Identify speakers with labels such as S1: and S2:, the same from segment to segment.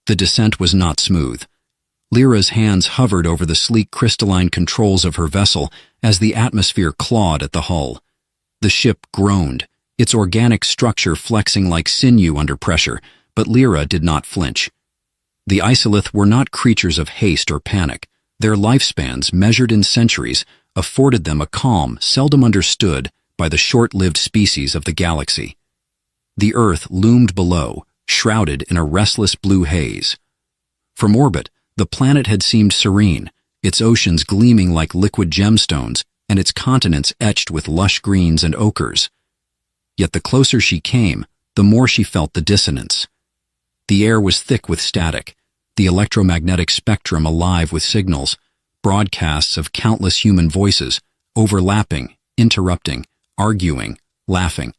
S1: The descent was not smooth. Lyra's hands hovered over the sleek crystalline controls of her vessel as the atmosphere clawed at the hull. The ship groaned, its organic structure flexing like sinew under pressure, but Lyra did not flinch. The Isolith were not creatures of haste or panic. Their lifespans, measured in centuries, afforded them a calm seldom understood by the short-lived species of the galaxy. The Earth loomed below, shrouded in a restless blue haze. From orbit, the planet had seemed serene, its oceans gleaming like liquid gemstones and its continents etched with lush greens and ochres. Yet the closer she came, the more she felt the dissonance. The air was thick with static, the electromagnetic spectrum alive with signals, broadcasts of countless human voices, overlapping, interrupting, arguing, laughing.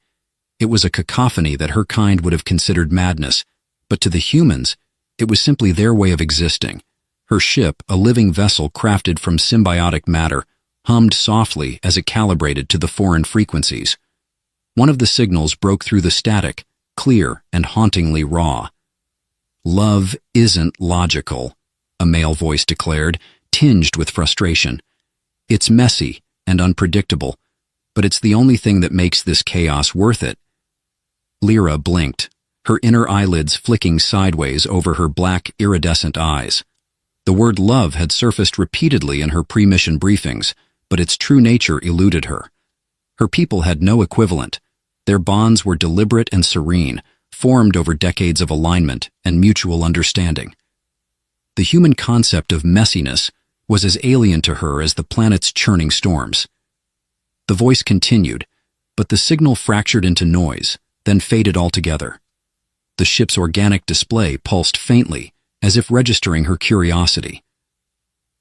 S1: It was a cacophony that her kind would have considered madness, but to the humans, it was simply their way of existing. Her ship, a living vessel crafted from symbiotic matter, hummed softly as it calibrated to the foreign frequencies. One of the signals broke through the static, clear and hauntingly raw. "Love isn't logical," a male voice declared, tinged with frustration. "It's messy and unpredictable, but it's the only thing that makes this chaos worth it." Lyra blinked, her inner eyelids flicking sideways over her black, iridescent eyes. The word love had surfaced repeatedly in her pre-mission briefings, but its true nature eluded her. Her people had no equivalent. Their bonds were deliberate and serene, formed over decades of alignment and mutual understanding. The human concept of messiness was as alien to her as the planet's churning storms. The voice continued, but the signal fractured into noise, then faded altogether. The ship's organic display pulsed faintly, as if registering her curiosity.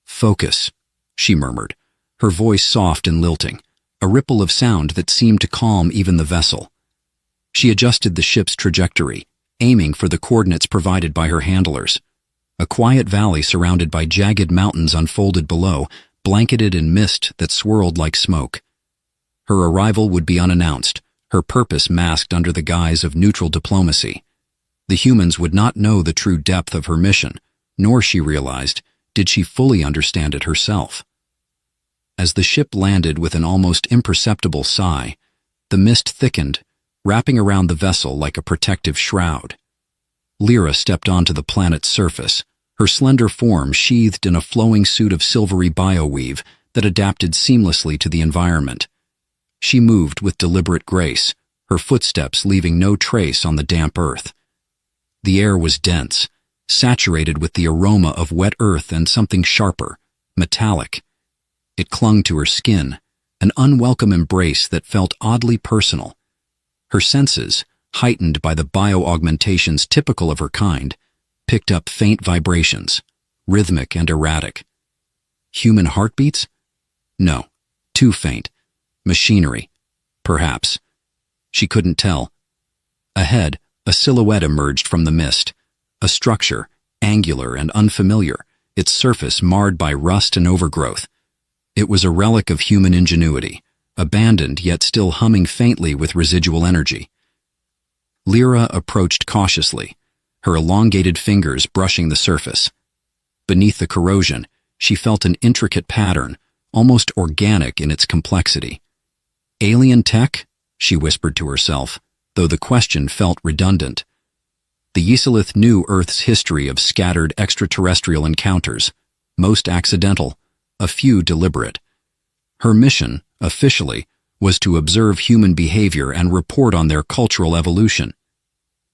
S1: "Focus," she murmured, her voice soft and lilting, a ripple of sound that seemed to calm even the vessel. She adjusted the ship's trajectory, aiming for the coordinates provided by her handlers. A quiet valley surrounded by jagged mountains unfolded below, blanketed in mist that swirled like smoke. Her arrival would be unannounced, her purpose masked under the guise of neutral diplomacy. The humans would not know the true depth of her mission, nor, she realized, did she fully understand it herself. As the ship landed with an almost imperceptible sigh, the mist thickened, wrapping around the vessel like a protective shroud. Lyra stepped onto the planet's surface, her slender form sheathed in a flowing suit of silvery bioweave that adapted seamlessly to the environment. She moved with deliberate grace, her footsteps leaving no trace on the damp earth. The air was dense, saturated with the aroma of wet earth and something sharper, metallic. It clung to her skin, an unwelcome embrace that felt oddly personal. Her senses, heightened by the bio-augmentations typical of her kind, picked up faint vibrations, rhythmic and erratic. Human heartbeats? No, too faint. Machinery, perhaps. She couldn't tell. Ahead, a silhouette emerged from the mist, a structure, angular and unfamiliar, its surface marred by rust and overgrowth. It was a relic of human ingenuity, abandoned yet still humming faintly with residual energy. Lyra approached cautiously, her elongated fingers brushing the surface. Beneath the corrosion, she felt an intricate pattern, almost organic in its complexity. "Alien tech?" she whispered to herself, though the question felt redundant. The Isolith knew Earth's history of scattered extraterrestrial encounters, most accidental, a few deliberate. Her mission, officially, was to observe human behavior and report on their cultural evolution.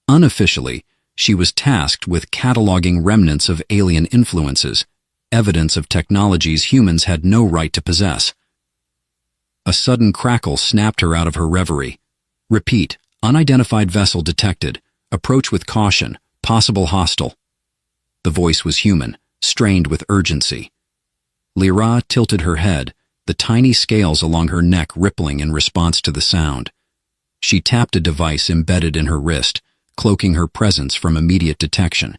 S1: Unofficially, she was tasked with cataloging remnants of alien influences, evidence of technologies humans had no right to possess. A sudden crackle snapped her out of her reverie. "Repeat, unidentified vessel detected. Approach with caution, possible hostile." The voice was human, strained with urgency. Lyra tilted her head, the tiny scales along her neck rippling in response to the sound. She tapped a device embedded in her wrist, cloaking her presence from immediate detection.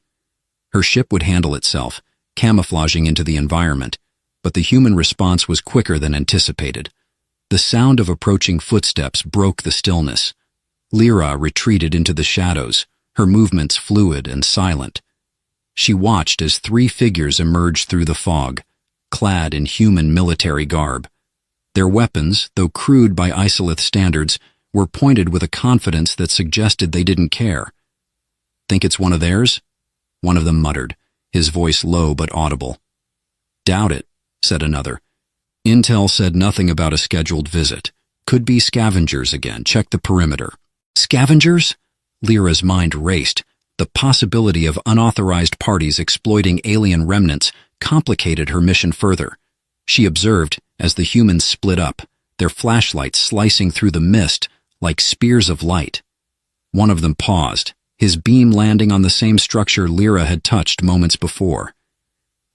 S1: Her ship would handle itself, camouflaging into the environment, but the human response was quicker than anticipated. The sound of approaching footsteps broke the stillness. Lyra retreated into the shadows, her movements fluid and silent. She watched as 3 figures emerged through the fog, clad in human military garb. Their weapons, though crude by Isolith standards, were pointed with a confidence that suggested they didn't care. "Think it's one of theirs?" one of them muttered, his voice low but audible. "Doubt it," said another. "Intel said nothing about a scheduled visit. Could be scavengers again. Check the perimeter." "Scavengers?" Lyra's mind raced. The possibility of unauthorized parties exploiting alien remnants complicated her mission further. She observed as the humans split up, their flashlights slicing through the mist like spears of light. One of them paused, his beam landing on the same structure Lyra had touched moments before.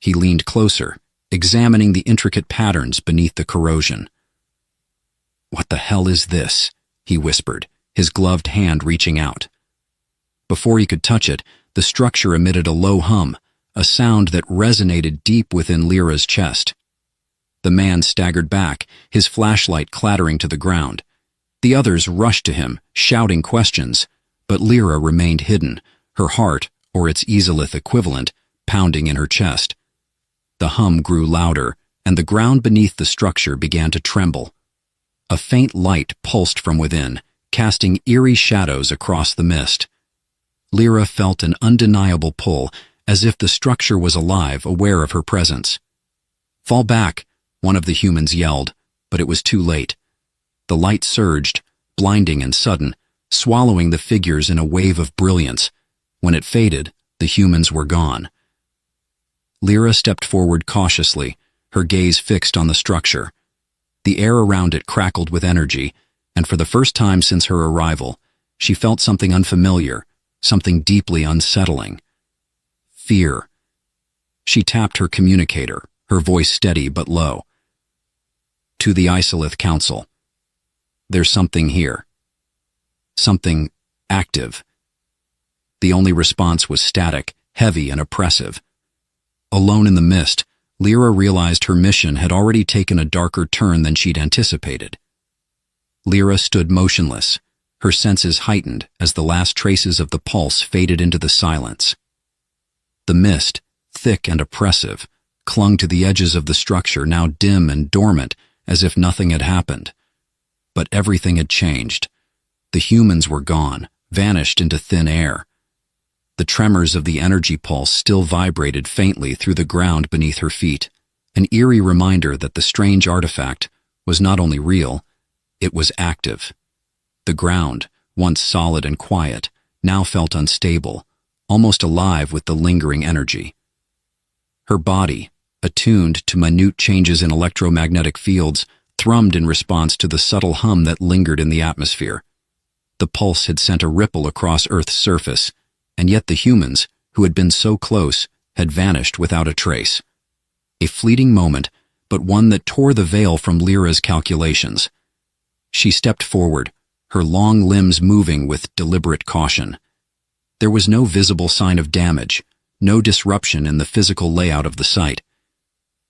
S1: He leaned closer, examining the intricate patterns beneath the corrosion. "What the hell is this?" he whispered, his gloved hand reaching out. Before he could touch it, the structure emitted a low hum, a sound that resonated deep within Lyra's chest. The man staggered back, his flashlight clattering to the ground. The others rushed to him, shouting questions, but Lyra remained hidden, her heart, or its Isolith equivalent, pounding in her chest. The hum grew louder, and the ground beneath the structure began to tremble. A faint light pulsed from within, casting eerie shadows across the mist. Lyra felt an undeniable pull, as if the structure was alive, aware of her presence. "Fall back," one of the humans yelled, but it was too late. The light surged, blinding and sudden, swallowing the figures in a wave of brilliance. When it faded, the humans were gone. Lyra stepped forward cautiously, her gaze fixed on the structure. The air around it crackled with energy, and for the first time since her arrival, she felt something unfamiliar, something deeply unsettling. Fear. She tapped her communicator, her voice steady but low. "To the Isolith Council. There's something here. Something active." The only response was static, heavy and oppressive. Alone in the mist, Lyra realized her mission had already taken a darker turn than she'd anticipated. Lyra stood motionless, her senses heightened as the last traces of the pulse faded into the silence. The mist, thick and oppressive, clung to the edges of the structure, now dim and dormant, as if nothing had happened. But everything had changed. The humans were gone, vanished into thin air. The tremors of the energy pulse still vibrated faintly through the ground beneath her feet, an eerie reminder that the strange artifact was not only real, it was active. The ground, once solid and quiet, now felt unstable, almost alive with the lingering energy. Her body, attuned to minute changes in electromagnetic fields, thrummed in response to the subtle hum that lingered in the atmosphere. The pulse had sent a ripple across Earth's surface, and yet the humans, who had been so close, had vanished without a trace. A fleeting moment, but one that tore the veil from Lyra's calculations. She stepped forward, her long limbs moving with deliberate caution. There was no visible sign of damage, no disruption in the physical layout of the site.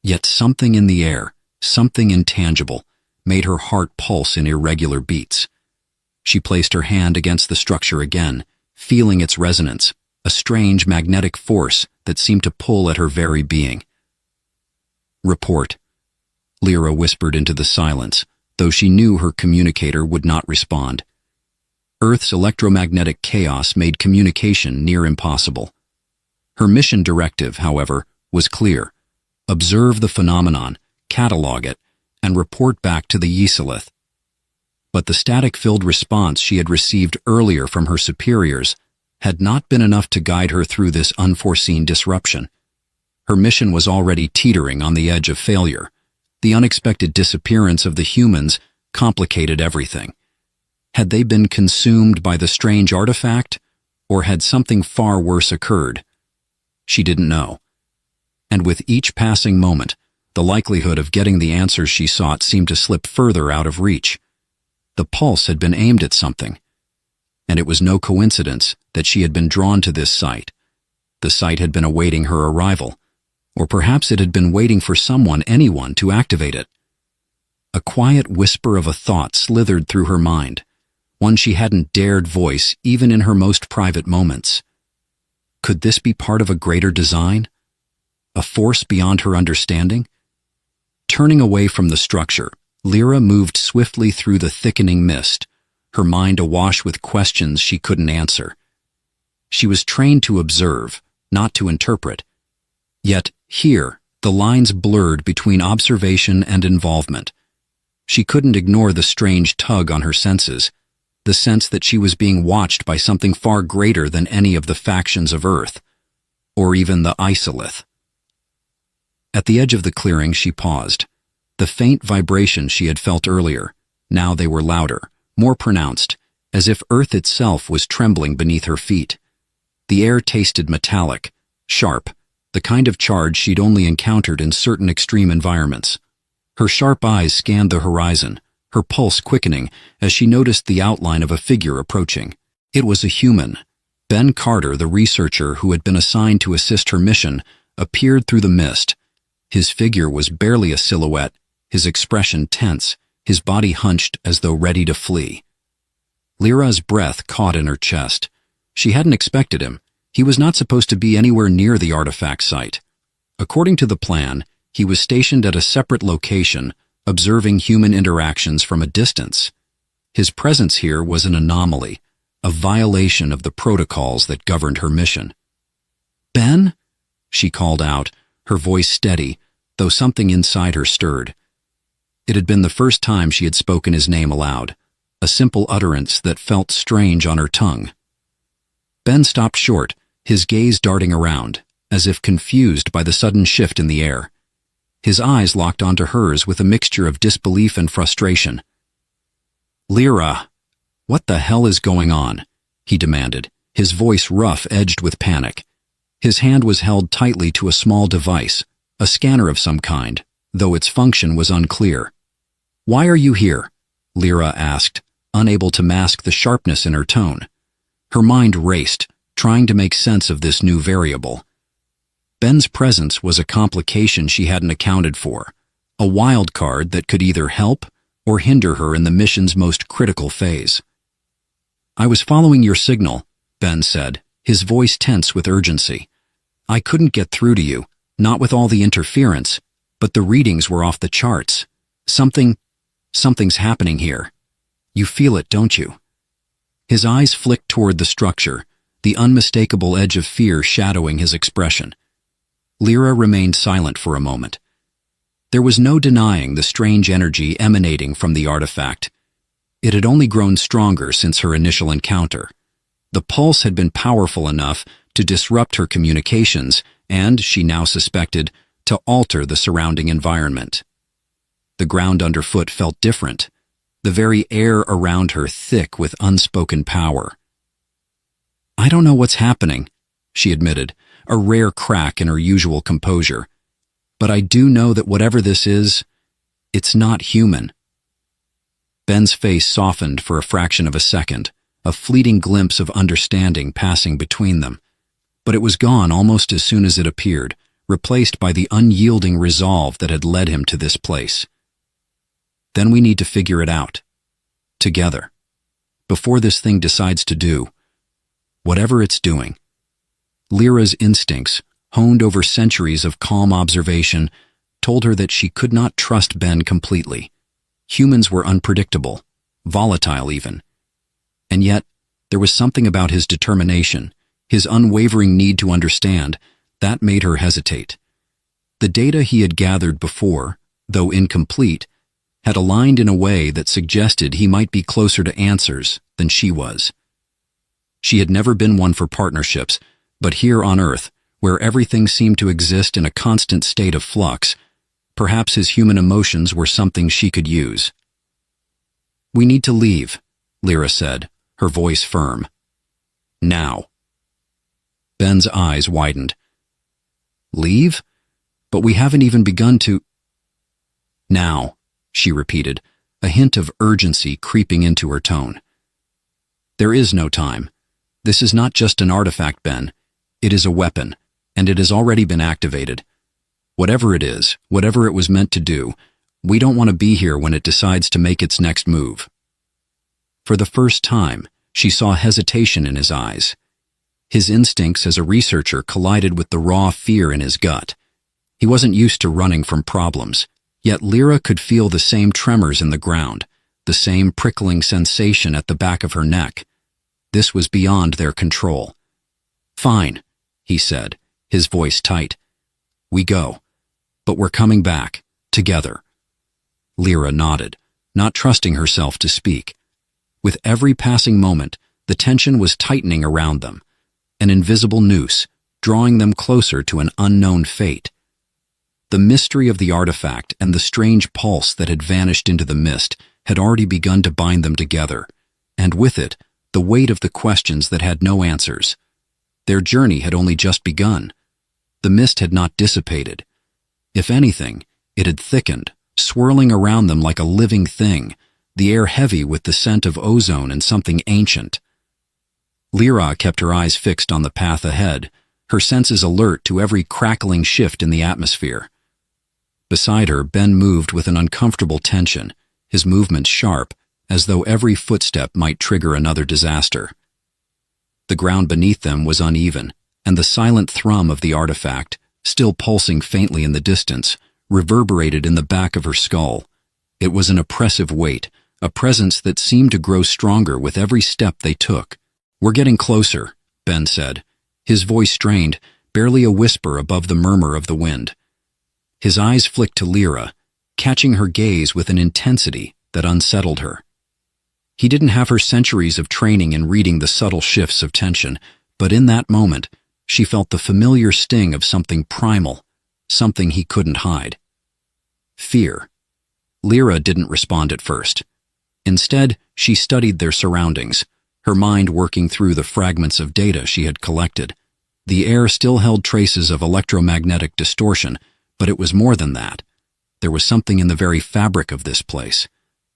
S1: Yet something in the air, something intangible, made her heart pulse in irregular beats. She placed her hand against the structure again, feeling its resonance, a strange magnetic force that seemed to pull at her very being. "Report," Lyra whispered into the silence, though she knew her communicator would not respond. Earth's electromagnetic chaos made communication near impossible. Her mission directive, however, was clear: observe the phenomenon, catalog it, and report back to the Isolith. But the static-filled response she had received earlier from her superiors had not been enough to guide her through this unforeseen disruption. Her mission was already teetering on the edge of failure. The unexpected disappearance of the humans complicated everything. Had they been consumed by the strange artifact, or had something far worse occurred? She didn't know. And with each passing moment, the likelihood of getting the answers she sought seemed to slip further out of reach. The pulse had been aimed at something, and it was no coincidence that she had been drawn to this site. The site had been awaiting her arrival, or perhaps it had been waiting for someone, anyone, to activate it. A quiet whisper of a thought slithered through her mind, one she hadn't dared voice even in her most private moments. Could this be part of a greater design? A force beyond her understanding? Turning away from the structure, Lyra moved swiftly through the thickening mist, her mind awash with questions she couldn't answer. She was trained to observe, not to interpret. Yet, here, the lines blurred between observation and involvement. She couldn't ignore the strange tug on her senses, the sense that she was being watched by something far greater than any of the factions of Earth, or even the Isolith. At the edge of the clearing, she paused. The faint vibrations she had felt earlier, now they were louder, more pronounced, as if Earth itself was trembling beneath her feet. The air tasted metallic, sharp, the kind of charge she'd only encountered in certain extreme environments. Her sharp eyes scanned the horizon, her pulse quickening as she noticed the outline of a figure approaching. It was a human. Ben Carter, the researcher who had been assigned to assist her mission, appeared through the mist. His figure was barely a silhouette, his expression tense, his body hunched as though ready to flee. Lyra's breath caught in her chest. She hadn't expected him. He was not supposed to be anywhere near the artifact site. According to the plan, he was stationed at a separate location, observing human interactions from a distance. His presence here was an anomaly, a violation of the protocols that governed her mission. "Ben?" she called out, her voice steady, though something inside her stirred. It had been the first time she had spoken his name aloud, a simple utterance that felt strange on her tongue. Ben stopped short, his gaze darting around, as if confused by the sudden shift in the air. His eyes locked onto hers with a mixture of disbelief and frustration. "Lyra, what the hell is going on?" he demanded, his voice rough, edged with panic. His hand was held tightly to a small device, a scanner of some kind, though its function was unclear. "Why are you here?" Lyra asked, unable to mask the sharpness in her tone. Her mind raced, trying to make sense of this new variable. Ben's presence was a complication she hadn't accounted for, a wild card that could either help or hinder her in the mission's most critical phase. "I was following your signal," Ben said, his voice tense with urgency. "I couldn't get through to you, not with all the interference, but the readings were off the charts. Something's happening here. You feel it, don't you?" His eyes flicked toward the structure, the unmistakable edge of fear shadowing his expression. Lyra remained silent for a moment. There was no denying the strange energy emanating from the artifact. It had only grown stronger since her initial encounter. The pulse had been powerful enough to disrupt her communications and, she now suspected, to alter the surrounding environment. The ground underfoot felt different, the very air around her thick with unspoken power. "I don't know what's happening," she admitted, a rare crack in her usual composure. "But I do know that whatever this is, it's not human." Ben's face softened for a fraction of a second, a fleeting glimpse of understanding passing between them. But it was gone almost as soon as it appeared, replaced by the unyielding resolve that had led him to this place. "Then we need to figure it out. Together. Before this thing decides to do whatever it's doing." Lyra's instincts, honed over centuries of calm observation, told her that she could not trust Ben completely. Humans were unpredictable, volatile even. And yet, there was something about his determination, his unwavering need to understand, that made her hesitate. The data he had gathered before, though incomplete, had aligned in a way that suggested he might be closer to answers than she was. She had never been one for partnerships, but here on Earth, where everything seemed to exist in a constant state of flux, perhaps his human emotions were something she could use. "We need to leave," Lyra said, her voice firm. "Now." Ben's eyes widened. "Leave? But we haven't even begun to—" "Now," she repeated, a hint of urgency creeping into her tone. "There is no time. This is not just an artifact, Ben. It is a weapon, and it has already been activated. Whatever it is, whatever it was meant to do, we don't want to be here when it decides to make its next move." For the first time, she saw hesitation in his eyes. His instincts as a researcher collided with the raw fear in his gut. He wasn't used to running from problems, yet Lyra could feel the same tremors in the ground, the same prickling sensation at the back of her neck. This was beyond their control. "Fine," he said, his voice tight. "We go. But we're coming back, together." Lyra nodded, not trusting herself to speak. With every passing moment, the tension was tightening around them, an invisible noose, drawing them closer to an unknown fate. The mystery of the artifact and the strange pulse that had vanished into the mist had already begun to bind them together, and with it, the weight of the questions that had no answers. Their journey had only just begun. The mist had not dissipated. If anything, it had thickened, swirling around them like a living thing, the air heavy with the scent of ozone and something ancient. Lyra kept her eyes fixed on the path ahead, her senses alert to every crackling shift in the atmosphere. Beside her, Ben moved with an uncomfortable tension, his movements sharp, as though every footstep might trigger another disaster. The ground beneath them was uneven, and the silent thrum of the artifact, still pulsing faintly in the distance, reverberated in the back of her skull. It was an oppressive weight, a presence that seemed to grow stronger with every step they took. "We're getting closer," Ben said, his voice strained, barely a whisper above the murmur of the wind. His eyes flicked to Lyra, catching her gaze with an intensity that unsettled her. He didn't have her centuries of training in reading the subtle shifts of tension, but in that moment, she felt the familiar sting of something primal, something he couldn't hide. Fear. Lyra didn't respond at first. Instead, she studied their surroundings, her mind working through the fragments of data she had collected. The air still held traces of electromagnetic distortion, but it was more than that. There was something in the very fabric of this place,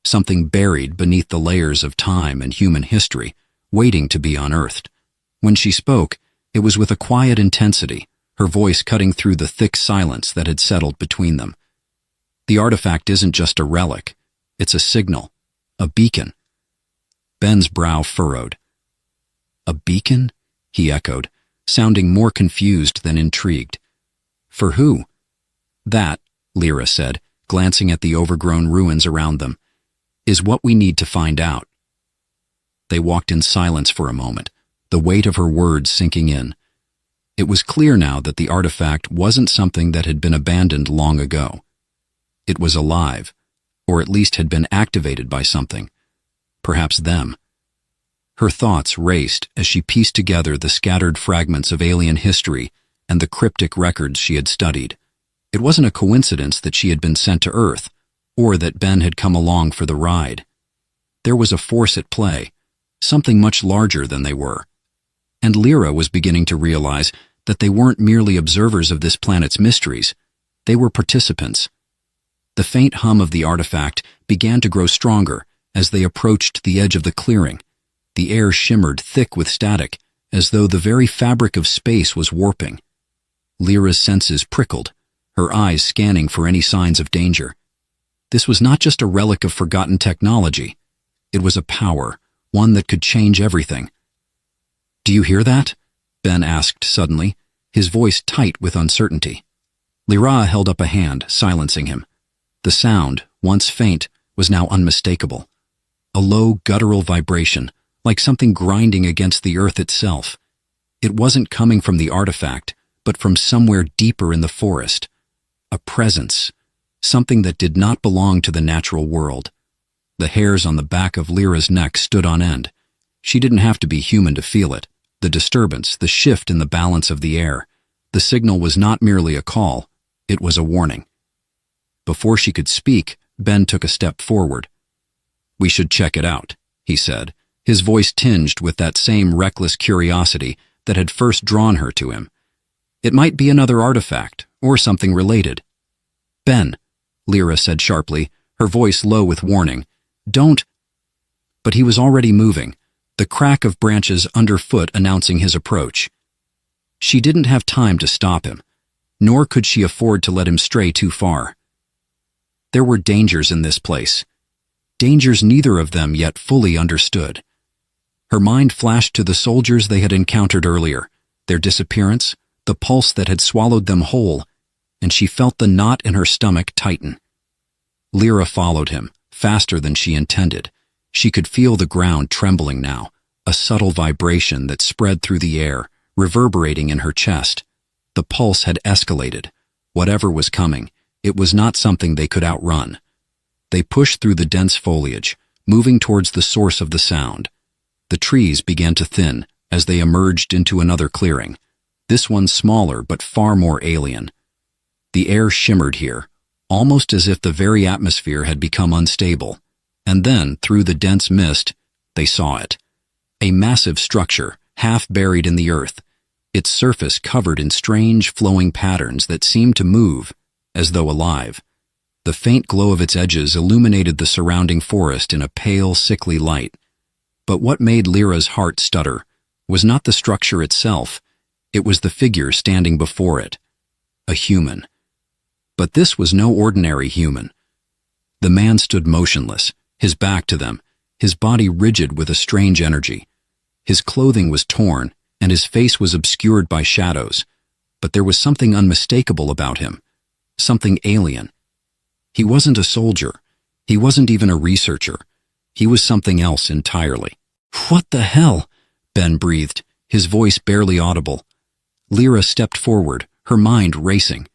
S1: something buried beneath the layers of time and human history, waiting to be unearthed. When she spoke, it was with a quiet intensity, her voice cutting through the thick silence that had settled between them. "The artifact isn't just a relic. It's a signal, a beacon." Ben's brow furrowed. "A beacon?" he echoed, sounding more confused than intrigued. "For who?" "That," Lyra said, glancing at the overgrown ruins around them, "is what we need to find out." They walked in silence for a moment, the weight of her words sinking in. It was clear now that the artifact wasn't something that had been abandoned long ago. It was alive, or at least had been activated by something. Perhaps them. Her thoughts raced as she pieced together the scattered fragments of alien history and the cryptic records she had studied. It wasn't a coincidence that she had been sent to Earth, or that Ben had come along for the ride. There was a force at play, something much larger than they were. And Lyra was beginning to realize that they weren't merely observers of this planet's mysteries, they were participants. The faint hum of the artifact began to grow stronger as they approached the edge of the clearing. The air shimmered thick with static, as though the very fabric of space was warping. Lyra's senses prickled, her eyes scanning for any signs of danger. This was not just a relic of forgotten technology. It was a power, one that could change everything. "Do you hear that?" Ben asked suddenly, his voice tight with uncertainty. Lyra held up a hand, silencing him. The sound, once faint, was now unmistakable. A low, guttural vibration, like something grinding against the earth itself. It wasn't coming from the artifact, but from somewhere deeper in the forest. A presence, something that did not belong to the natural world. The hairs on the back of Lyra's neck stood on end. She didn't have to be human to feel it. The disturbance, the shift in the balance of the air. The signal was not merely a call, it was a warning. Before she could speak, Ben took a step forward. "We should check it out," he said, his voice tinged with that same reckless curiosity that had first drawn her to him. "It might be another artifact, or something related." "Ben," Lyra said sharply, her voice low with warning, "don't—" But he was already moving, the crack of branches underfoot announcing his approach. She didn't have time to stop him, nor could she afford to let him stray too far. There were dangers in this place, dangers neither of them yet fully understood. Her mind flashed to the soldiers they had encountered earlier, their disappearance, the pulse that had swallowed them whole, and she felt the knot in her stomach tighten. Lyra followed him, faster than she intended. She could feel the ground trembling now, a subtle vibration that spread through the air, reverberating in her chest. The pulse had escalated. Whatever was coming, it was not something they could outrun. They pushed through the dense foliage, moving towards the source of the sound. The trees began to thin as they emerged into another clearing, this one smaller but far more alien. The air shimmered here, almost as if the very atmosphere had become unstable. And then, through the dense mist, they saw it. A massive structure, half buried in the earth, its surface covered in strange flowing patterns that seemed to move, as though alive. The faint glow of its edges illuminated the surrounding forest in a pale, sickly light. But what made Lyra's heart stutter was not the structure itself, it was the figure standing before it. A human. But this was no ordinary human. The man stood motionless, his back to them, his body rigid with a strange energy. His clothing was torn, and his face was obscured by shadows, but there was something unmistakable about him, something alien. He wasn't a soldier. He wasn't even a researcher. He was something else entirely. "What the hell?" Ben breathed, his voice barely audible. Lyra stepped forward, her mind racing.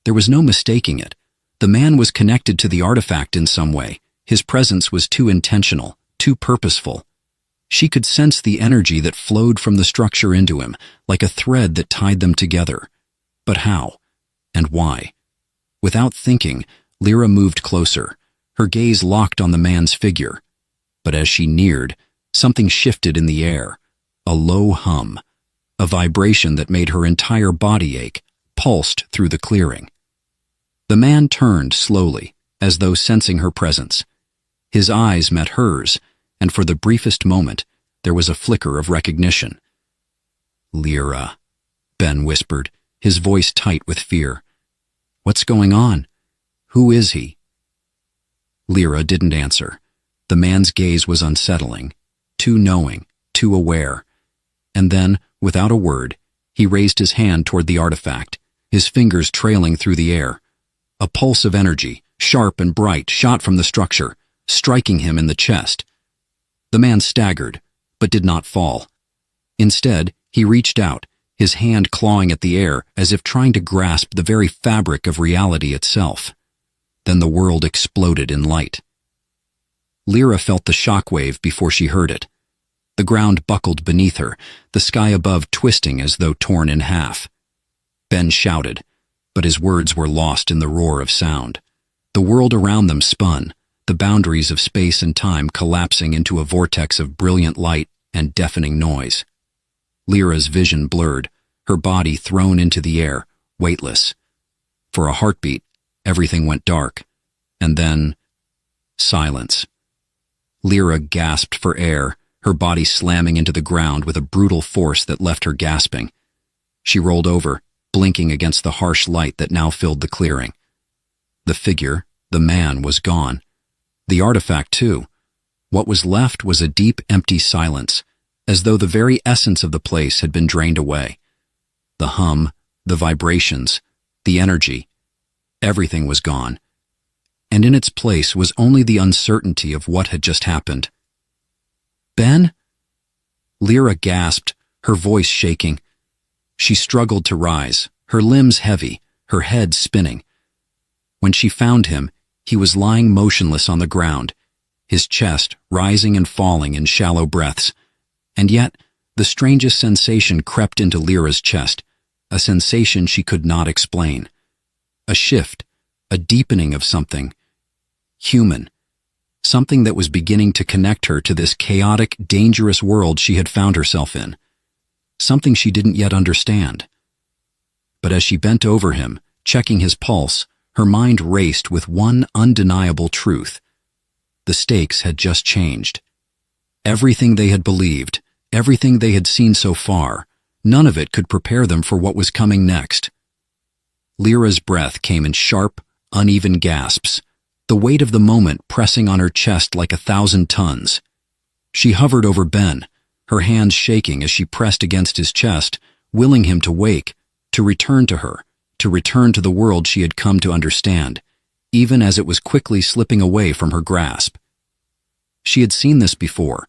S1: There was no mistaking it. The man was connected to the artifact in some way. His presence was too intentional, too purposeful. She could sense the energy that flowed from the structure into him, like a thread that tied them together. But how? And why? Without thinking, Lyra moved closer, her gaze locked on the man's figure. But as she neared, something shifted in the air, a low hum, a vibration that made her entire body ache, pulsed through the clearing. The man turned slowly, as though sensing her presence. His eyes met hers, and for the briefest moment, there was a flicker of recognition. "Lyra," Ben whispered, his voice tight with fear. "What's going on? Who is he?" Lyra didn't answer. The man's gaze was unsettling, too knowing, too aware. And then, without a word, he raised his hand toward the artifact, his fingers trailing through the air. A pulse of energy, sharp and bright, shot from the structure, striking him in the chest. The man staggered, but did not fall. Instead, he reached out, his hand clawing at the air as if trying to grasp the very fabric of reality itself. Then the world exploded in light. Lyra felt the shockwave before she heard it. The ground buckled beneath her, the sky above twisting as though torn in half. Ben shouted, but his words were lost in the roar of sound. The world around them spun, the boundaries of space and time collapsing into a vortex of brilliant light and deafening noise. Lyra's vision blurred, her body thrown into the air, weightless. For a heartbeat, everything went dark. And then, silence. Lyra gasped for air, her body slamming into the ground with a brutal force that left her gasping. She rolled over, blinking against the harsh light that now filled the clearing. The figure, the man, was gone. The artifact, too. What was left was a deep, empty silence, as though the very essence of the place had been drained away. The hum, the vibrations, the energy, everything was gone. And in its place was only the uncertainty of what had just happened. "Ben?" Lyra gasped, her voice shaking. She struggled to rise, her limbs heavy, her head spinning. When she found him, he was lying motionless on the ground, his chest rising and falling in shallow breaths. And yet, the strangest sensation crept into Lyra's chest, a sensation she could not explain. A shift, a deepening of something human, something that was beginning to connect her to this chaotic, dangerous world she had found herself in, something she didn't yet understand. But as she bent over him, checking his pulse, her mind raced with one undeniable truth. The stakes had just changed. Everything they had believed, everything they had seen so far, none of it could prepare them for what was coming next. Lyra's breath came in sharp, uneven gasps, the weight of the moment pressing on her chest like 1,000 tons. She hovered over Ben, her hands shaking as she pressed against his chest, willing him to wake, to return to her, to return to the world she had come to understand, even as it was quickly slipping away from her grasp. She had seen this before,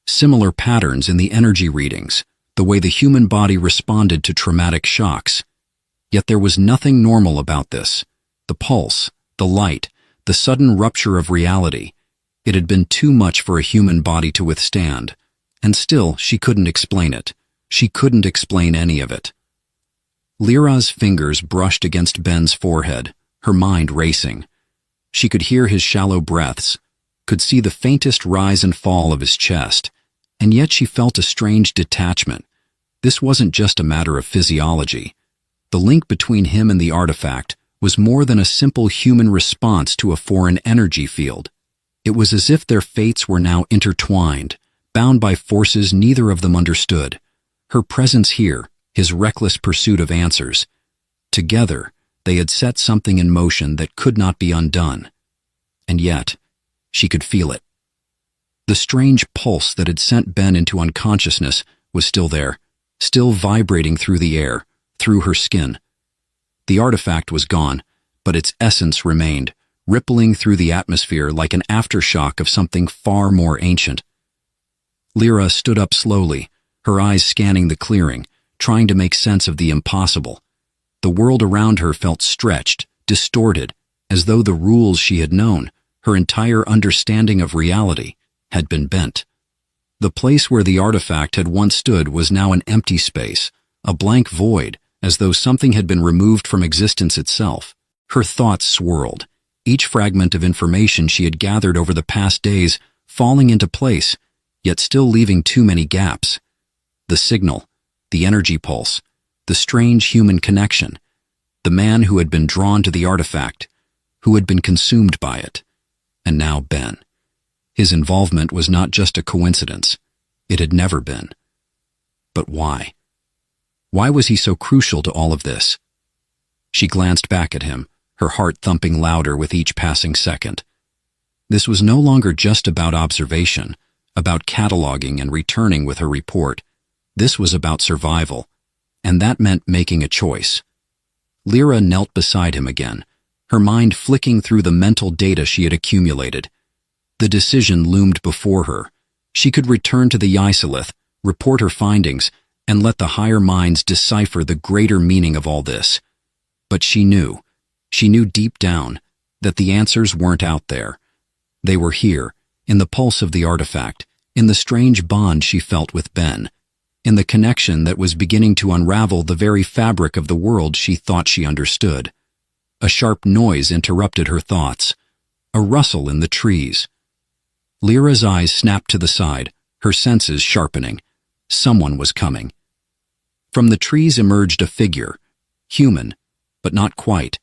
S1: similar patterns in the energy readings, the way the human body responded to traumatic shocks. Yet there was nothing normal about this. The pulse, the light, the sudden rupture of reality. It had been too much for a human body to withstand, and still she couldn't explain it. She couldn't explain any of it. Lyra's fingers brushed against Ben's forehead, her mind racing. She could hear his shallow breaths, could see the faintest rise and fall of his chest, and yet she felt a strange detachment. This wasn't just a matter of physiology. The link between him and the artifact was more than a simple human response to a foreign energy field. It was as if their fates were now intertwined, bound by forces neither of them understood. Her presence here, his reckless pursuit of answers. Together, they had set something in motion that could not be undone. And yet, she could feel it. The strange pulse that had sent Ben into unconsciousness was still there, still vibrating through the air, through her skin. The artifact was gone, but its essence remained, rippling through the atmosphere like an aftershock of something far more ancient. Lyra stood up slowly, her eyes scanning the clearing, trying to make sense of the impossible. The world around her felt stretched, distorted, as though the rules she had known, her entire understanding of reality, had been bent. The place where the artifact had once stood was now an empty space, a blank void, as though something had been removed from existence itself. Her thoughts swirled, each fragment of information she had gathered over the past days falling into place, yet still leaving too many gaps. The signal, the energy pulse, the strange human connection, the man who had been drawn to the artifact, who had been consumed by it, and now Ben. His involvement was not just a coincidence. It had never been. But why? Why was he so crucial to all of this? She glanced back at him, her heart thumping louder with each passing second. This was no longer just about observation, about cataloging and returning with her report. This was about survival, and that meant making a choice. Lyra knelt beside him again, her mind flicking through the mental data she had accumulated. The decision loomed before her. She could return to the Ysolith, report her findings, and let the higher minds decipher the greater meaning of all this. But she knew deep down, that the answers weren't out there. They were here, in the pulse of the artifact, in the strange bond she felt with Ben, in the connection that was beginning to unravel the very fabric of the world she thought she understood. A sharp noise interrupted her thoughts, a rustle in the trees. Lyra's eyes snapped to the side, her senses sharpening. Someone was coming. From the trees emerged a figure, human, but not quite.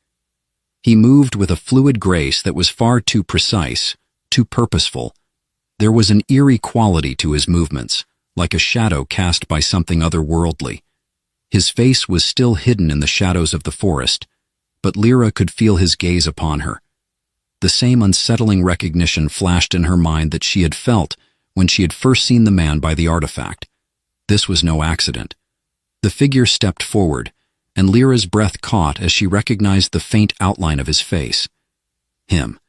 S1: He moved with a fluid grace that was far too precise, too purposeful. There was an eerie quality to his movements, like a shadow cast by something otherworldly. His face was still hidden in the shadows of the forest, but Lyra could feel his gaze upon her. The same unsettling recognition flashed in her mind that she had felt when she had first seen the man by the artifact. This was no accident. The figure stepped forward, and Lyra's breath caught as she recognized the faint outline of his face. Him.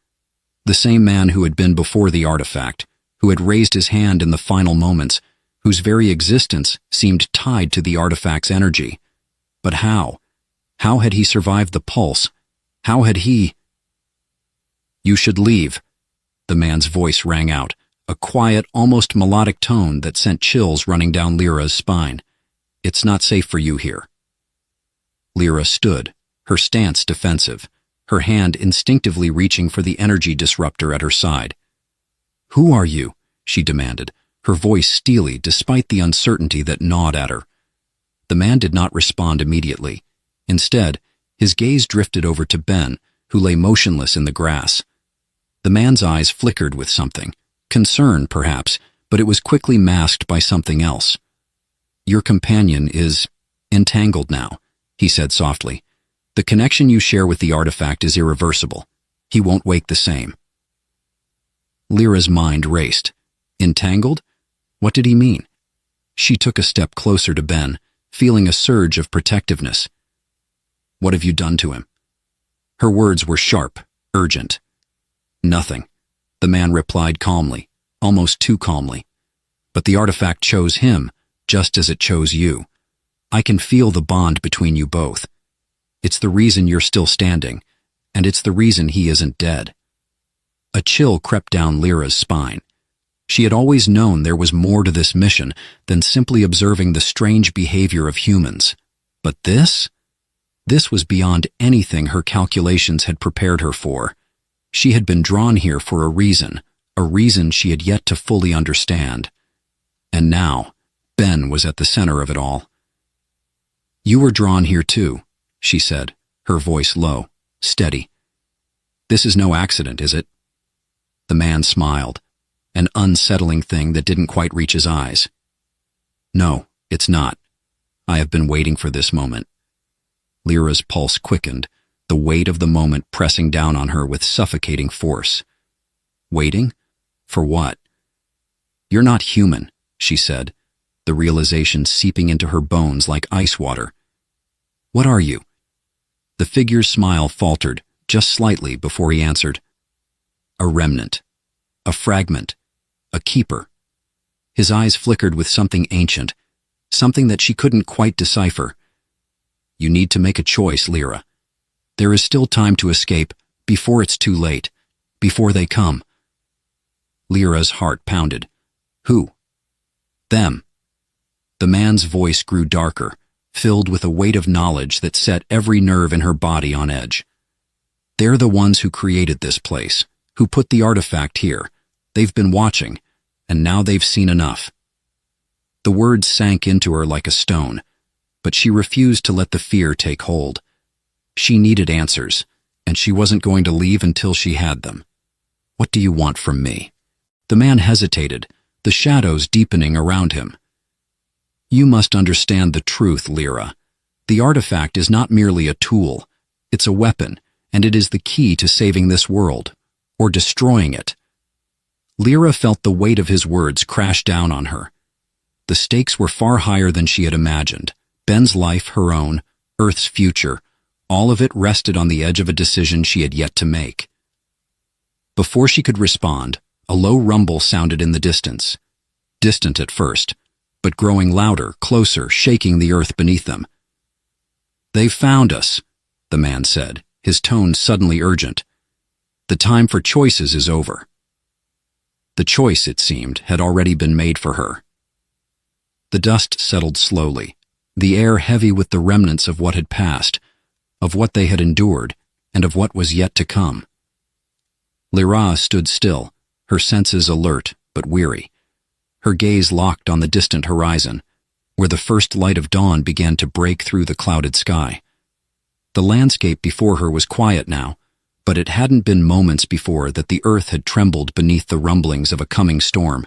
S1: The same man who had been before the artifact, who had raised his hand in the final moments, whose very existence seemed tied to the artifact's energy. But how? How had he survived the pulse? How had he— "You should leave," the man's voice rang out, a quiet, almost melodic tone that sent chills running down Lyra's spine. "It's not safe for you here." Lyra stood, her stance defensive, her hand instinctively reaching for the energy disruptor at her side. "Who are you?" she demanded, her voice steely despite the uncertainty that gnawed at her. The man did not respond immediately. Instead, his gaze drifted over to Ben, who lay motionless in the grass. The man's eyes flickered with something, concern perhaps, but it was quickly masked by something else. "Your companion is entangled now," he said softly. "The connection you share with the artifact is irreversible. He won't wake the same." Lyra's mind raced. Entangled? What did he mean? She took a step closer to Ben, feeling a surge of protectiveness. What have you done to him? Her words were sharp, urgent. Nothing, the man replied calmly, almost too calmly. But the artifact chose him, just as it chose you. I can feel the bond between you both. It's the reason you're still standing, and it's the reason he isn't dead. A chill crept down Lyra's spine. She had always known there was more to this mission than simply observing the strange behavior of humans. But this? This was beyond anything her calculations had prepared her for. She had been drawn here for a reason she had yet to fully understand. And now, Ben was at the center of it all. You were drawn here too, she said, her voice low, steady. This is no accident, is it? The man smiled, an unsettling thing that didn't quite reach his eyes. No, it's not. I have been waiting for this moment. Lyra's pulse quickened, the weight of the moment pressing down on her with suffocating force. Waiting? For what? You're not human, she said, the realization seeping into her bones like ice water. What are you? The figure's smile faltered, just slightly before he answered. A remnant. A fragment. A keeper. His eyes flickered with something ancient, something that she couldn't quite decipher. You need to make a choice, Lyra. There is still time to escape, before it's too late, before they come. Lyra's heart pounded. Who? Them. The man's voice grew darker, filled with a weight of knowledge that set every nerve in her body on edge. They're the ones who created this place, who put the artifact here. They've been watching, and now they've seen enough. The words sank into her like a stone, but she refused to let the fear take hold. She needed answers, and she wasn't going to leave until she had them. What do you want from me? The man hesitated, the shadows deepening around him. You must understand the truth, Lyra. The artifact is not merely a tool. It's a weapon, and it is the key to saving this world, or destroying it. Lyra felt the weight of his words crash down on her. The stakes were far higher than she had imagined. Ben's life, her own, Earth's future, all of it rested on the edge of a decision she had yet to make. Before she could respond, a low rumble sounded in the distance. Distant at first, but growing louder, closer, shaking the earth beneath them. They've found us, the man said, his tone suddenly urgent. The time for choices is over. The choice, it seemed, had already been made for her. The dust settled slowly, the air heavy with the remnants of what had passed, of what they had endured, and of what was yet to come. Lyra stood still, her senses alert but weary, her gaze locked on the distant horizon, where the first light of dawn began to break through the clouded sky. The landscape before her was quiet now, but it hadn't been moments before that the earth had trembled beneath the rumblings of a coming storm,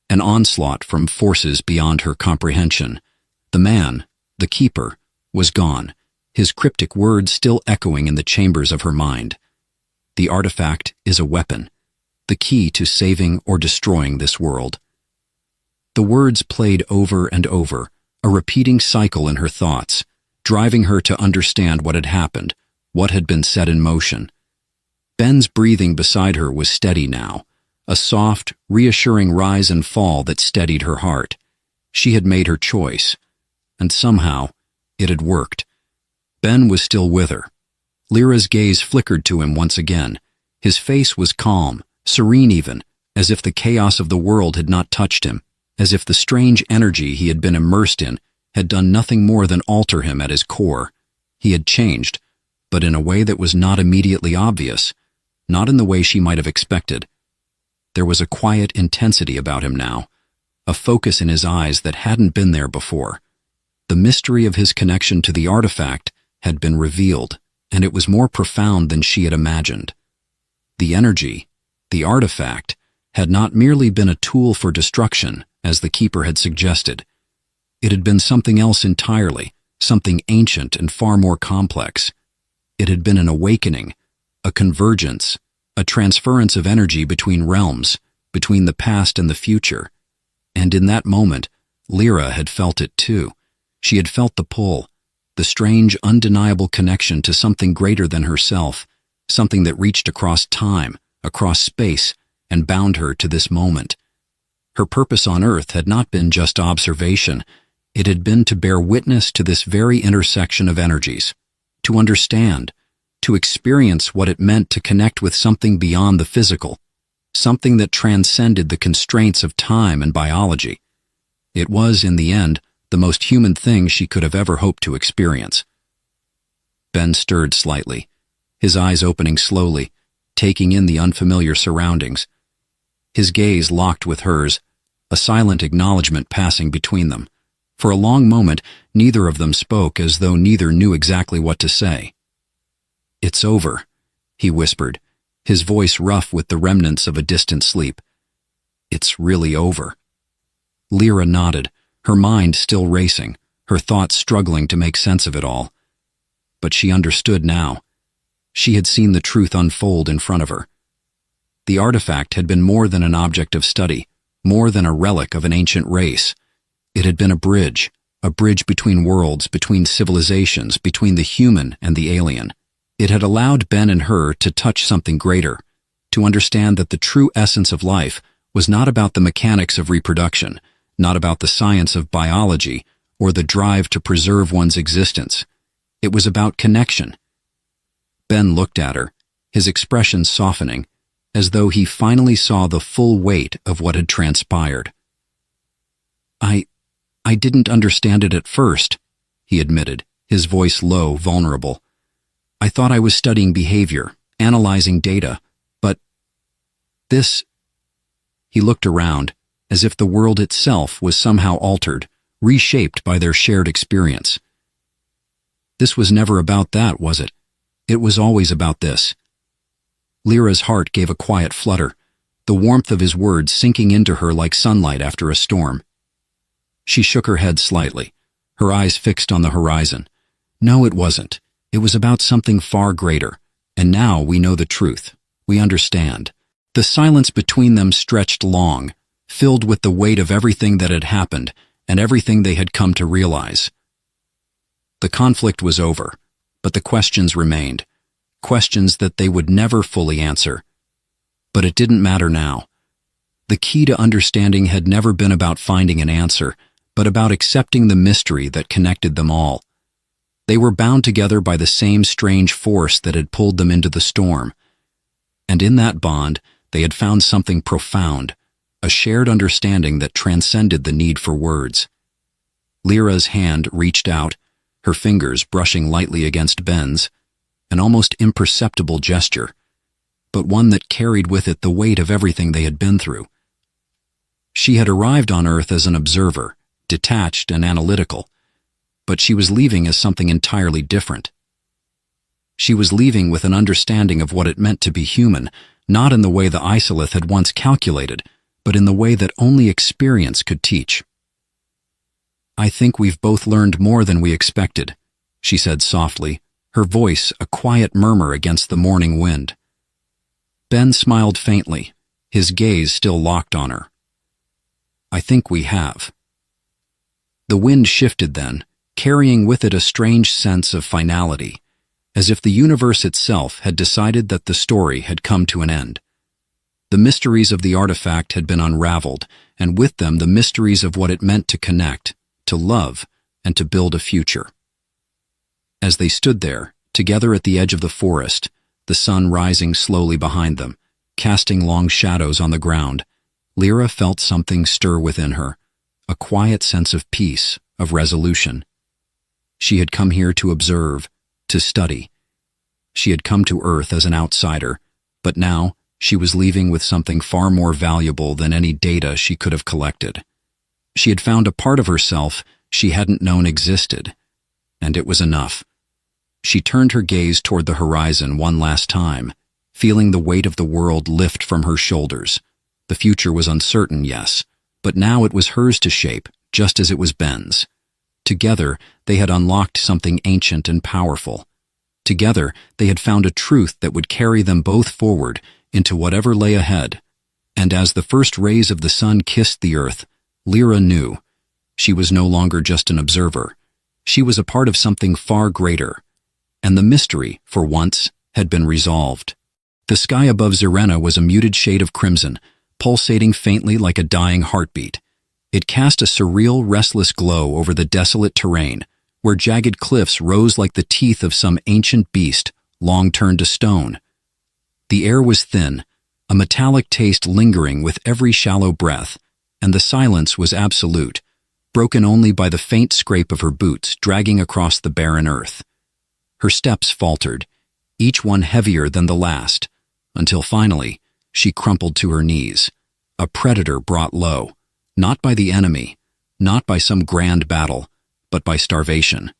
S1: an onslaught from forces beyond her comprehension. The man, the keeper, was gone, his cryptic words still echoing in the chambers of her mind. The artifact is a weapon, the key to saving or destroying this world. The words played over and over, a repeating cycle in her thoughts, driving her to understand what had happened, what had been set in motion. Ben's breathing beside her was steady now, a soft, reassuring rise and fall that steadied her heart. She had made her choice, and somehow it had worked. Ben was still with her. Lyra's gaze flickered to him once again. His face was calm, serene even, as if the chaos of the world had not touched him, as if the strange energy he had been immersed in had done nothing more than alter him at his core. He had changed, but in a way that was not immediately obvious, not in the way she might have expected. There was a quiet intensity about him now, a focus in his eyes that hadn't been there before. The mystery of his connection to the artifact had been revealed, and it was more profound than she had imagined. The energy, the artifact, had not merely been a tool for destruction, as the Keeper had suggested. It had been something else entirely, something ancient and far more complex. It had been an awakening, a convergence, a transference of energy between realms, between the past and the future. And in that moment, Lyra had felt it too. She had felt the pull, the strange, undeniable connection to something greater than herself, something that reached across time, across space, and bound her to this moment. Her purpose on Earth had not been just observation. It had been to bear witness to this very intersection of energies, to understand, to experience what it meant to connect with something beyond the physical, something that transcended the constraints of time and biology. It was, in the end, the most human thing she could have ever hoped to experience. Ben stirred slightly, his eyes opening slowly, taking in the unfamiliar surroundings. His gaze locked with hers, a silent acknowledgement passing between them. For a long moment, neither of them spoke, as though neither knew exactly what to say. "It's over," he whispered, his voice rough with the remnants of a distant sleep. "It's really over." Lyra nodded, her mind still racing, her thoughts struggling to make sense of it all. But she understood now. She had seen the truth unfold in front of her. The artifact had been more than an object of study, more than a relic of an ancient race. It had been a bridge between worlds, between civilizations, between the human and the alien. It had allowed Ben and her to touch something greater, to understand that the true essence of life was not about the mechanics of reproduction, not about the science of biology, or the drive to preserve one's existence. It was about connection. Ben looked at her, his expression softening, as though he finally saw the full weight of what had transpired. I didn't understand it at first," he admitted, his voice low, vulnerable. "I thought I was studying behavior, analyzing data, but this—" He looked around, as if the world itself was somehow altered, reshaped by their shared experience. "This was never about that, was it? It was always about this." Lyra's heart gave a quiet flutter, the warmth of his words sinking into her like sunlight after a storm. She shook her head slightly, her eyes fixed on the horizon. "No, it wasn't. It was about something far greater, and now we know the truth. We understand." The silence between them stretched long, filled with the weight of everything that had happened and everything they had come to realize. The conflict was over, but the questions remained, questions that they would never fully answer. But it didn't matter now. The key to understanding had never been about finding an answer, but about accepting the mystery that connected them all. They were bound together by the same strange force that had pulled them into the storm. And in that bond, they had found something profound, a shared understanding that transcended the need for words. Lyra's hand reached out, her fingers brushing lightly against Ben's, an almost imperceptible gesture, but one that carried with it the weight of everything they had been through. She had arrived on Earth as an observer, detached and analytical, but she was leaving as something entirely different. She was leaving with an understanding of what it meant to be human, not in the way the Isolith had once calculated, but in the way that only experience could teach. "I think we've both learned more than we expected," she said softly, her voice a quiet murmur against the morning wind. Ben smiled faintly, his gaze still locked on her. "I think we have." The wind shifted then, carrying with it a strange sense of finality, as if the universe itself had decided that the story had come to an end. The mysteries of the artifact had been unraveled, and with them the mysteries of what it meant to connect, to love, and to build a future. As they stood there, together at the edge of the forest, the sun rising slowly behind them, casting long shadows on the ground, Lyra felt something stir within her, a quiet sense of peace, of resolution. She had come here to observe, to study. She had come to Earth as an outsider, but now she was leaving with something far more valuable than any data she could have collected. She had found a part of herself she hadn't known existed, and it was enough. She turned her gaze toward the horizon one last time, feeling the weight of the world lift from her shoulders. The future was uncertain, yes, but now it was hers to shape, just as it was Ben's. Together, they had unlocked something ancient and powerful. Together, they had found a truth that would carry them both forward into whatever lay ahead. And as the first rays of the sun kissed the earth, Lyra knew. She was no longer just an observer. She was a part of something far greater. And the mystery, for once, had been resolved. The sky above Zirena was a muted shade of crimson, pulsating faintly like a dying heartbeat. It cast a surreal, restless glow over the desolate terrain, where jagged cliffs rose like the teeth of some ancient beast, long turned to stone. The air was thin, a metallic taste lingering with every shallow breath, and the silence was absolute, broken only by the faint scrape of her boots dragging across the barren earth. Her steps faltered, each one heavier than the last, until finally she crumpled to her knees, a predator brought low, not by the enemy, not by some grand battle, but by starvation.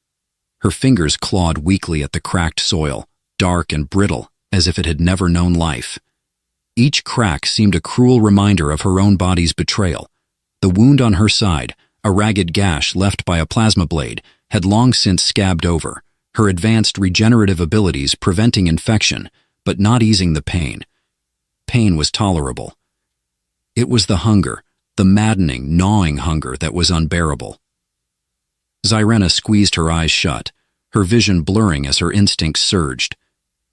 S1: Her fingers clawed weakly at the cracked soil, dark and brittle, as if it had never known life. Each crack seemed a cruel reminder of her own body's betrayal. The wound on her side, a ragged gash left by a plasma blade, had long since scabbed over, her advanced regenerative abilities preventing infection, but not easing the pain. Pain was tolerable. It was the hunger, the maddening, gnawing hunger that was unbearable. Zirena squeezed her eyes shut, her vision blurring as her instincts surged.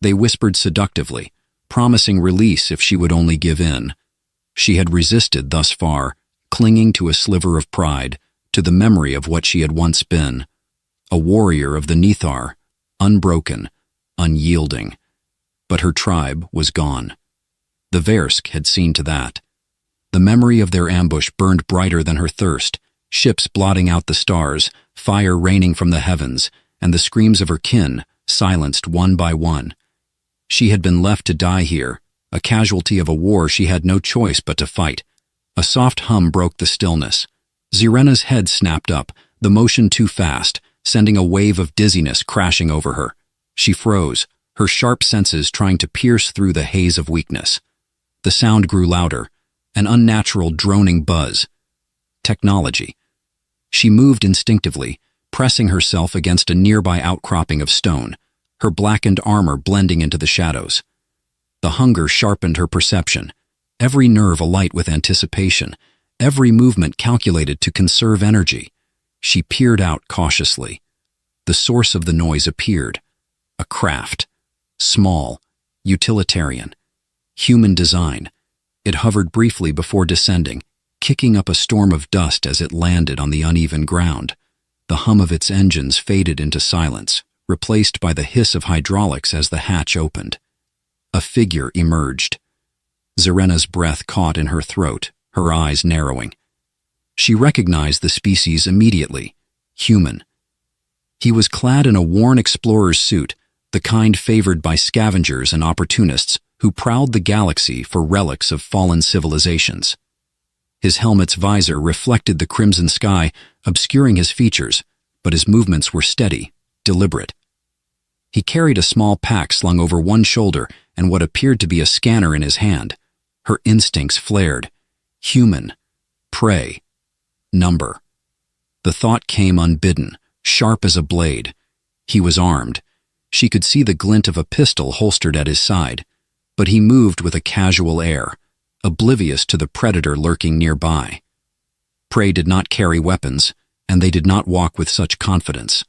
S1: They whispered seductively, promising release if she would only give in. She had resisted thus far, clinging to a sliver of pride, to the memory of what she had once been. A warrior of the Nethar, unbroken, unyielding. But her tribe was gone. The Versk had seen to that. The memory of their ambush burned brighter than her thirst, ships blotting out the stars, fire raining from the heavens, and the screams of her kin silenced one by one. She had been left to die here, a casualty of a war she had no choice but to fight. A soft hum broke the stillness. Zirena's head snapped up, the motion too fast, sending a wave of dizziness crashing over her. She froze, her sharp senses trying to pierce through the haze of weakness. The sound grew louder, an unnatural droning buzz. Technology. She moved instinctively, pressing herself against a nearby outcropping of stone, her blackened armor blending into the shadows. The hunger sharpened her perception, every nerve alight with anticipation, every movement calculated to conserve energy. She peered out cautiously. The source of the noise appeared. A craft. Small, utilitarian, human design. It hovered briefly before descending, kicking up a storm of dust as it landed on the uneven ground. The hum of its engines faded into silence, replaced by the hiss of hydraulics as the hatch opened. A figure emerged. Zirena's breath caught in her throat, her eyes narrowing. She recognized the species immediately. Human. He was clad in a worn explorer's suit, the kind favored by scavengers and opportunists who prowled the galaxy for relics of fallen civilizations. His helmet's visor reflected the crimson sky, obscuring his features, but his movements were steady, deliberate. He carried a small pack slung over one shoulder and what appeared to be a scanner in his hand. Her instincts flared. Human. Prey. Number. The thought came unbidden, sharp as a blade. He was armed. She could see the glint of a pistol holstered at his side, but he moved with a casual air, oblivious to the predator lurking nearby. Prey did not carry weapons, and they did not walk with such confidence.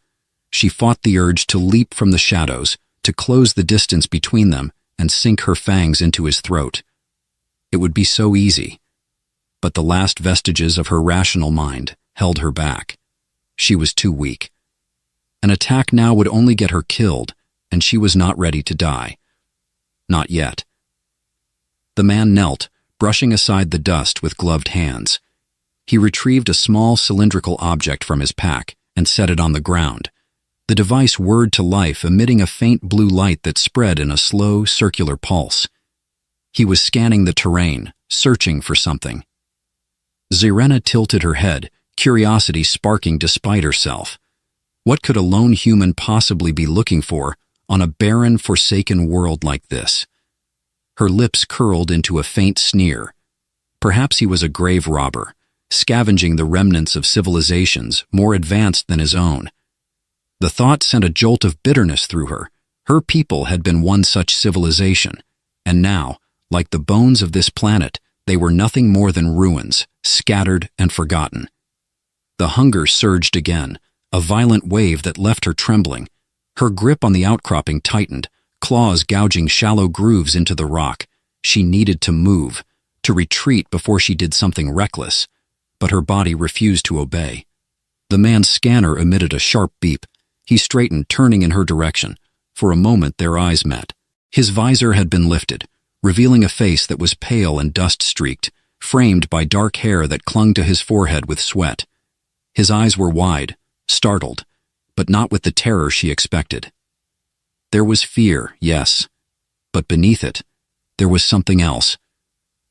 S1: She fought the urge to leap from the shadows, to close the distance between them and sink her fangs into his throat. It would be so easy, but the last vestiges of her rational mind held her back. She was too weak. An attack now would only get her killed, and she was not ready to die. Not yet. The man knelt, brushing aside the dust with gloved hands. He retrieved a small cylindrical object from his pack and set it on the ground. The device whirred to life, emitting a faint blue light that spread in a slow, circular pulse. He was scanning the terrain, searching for something. Zirena tilted her head, curiosity sparking despite herself. What could a lone human possibly be looking for on a barren, forsaken world like this? Her lips curled into a faint sneer. Perhaps he was a grave robber, scavenging the remnants of civilizations more advanced than his own. The thought sent a jolt of bitterness through her. Her people had been one such civilization, and now, like the bones of this planet, they were nothing more than ruins, scattered and forgotten. The hunger surged again, a violent wave that left her trembling. Her grip on the outcropping tightened, claws gouging shallow grooves into the rock. She needed to move, to retreat before she did something reckless, but her body refused to obey. The man's scanner emitted a sharp beep. He straightened, turning in her direction. For a moment their eyes met. His visor had been lifted, revealing a face that was pale and dust-streaked, framed by dark hair that clung to his forehead with sweat. His eyes were wide, startled, but not with the terror she expected. There was fear, yes, but beneath it, there was something else.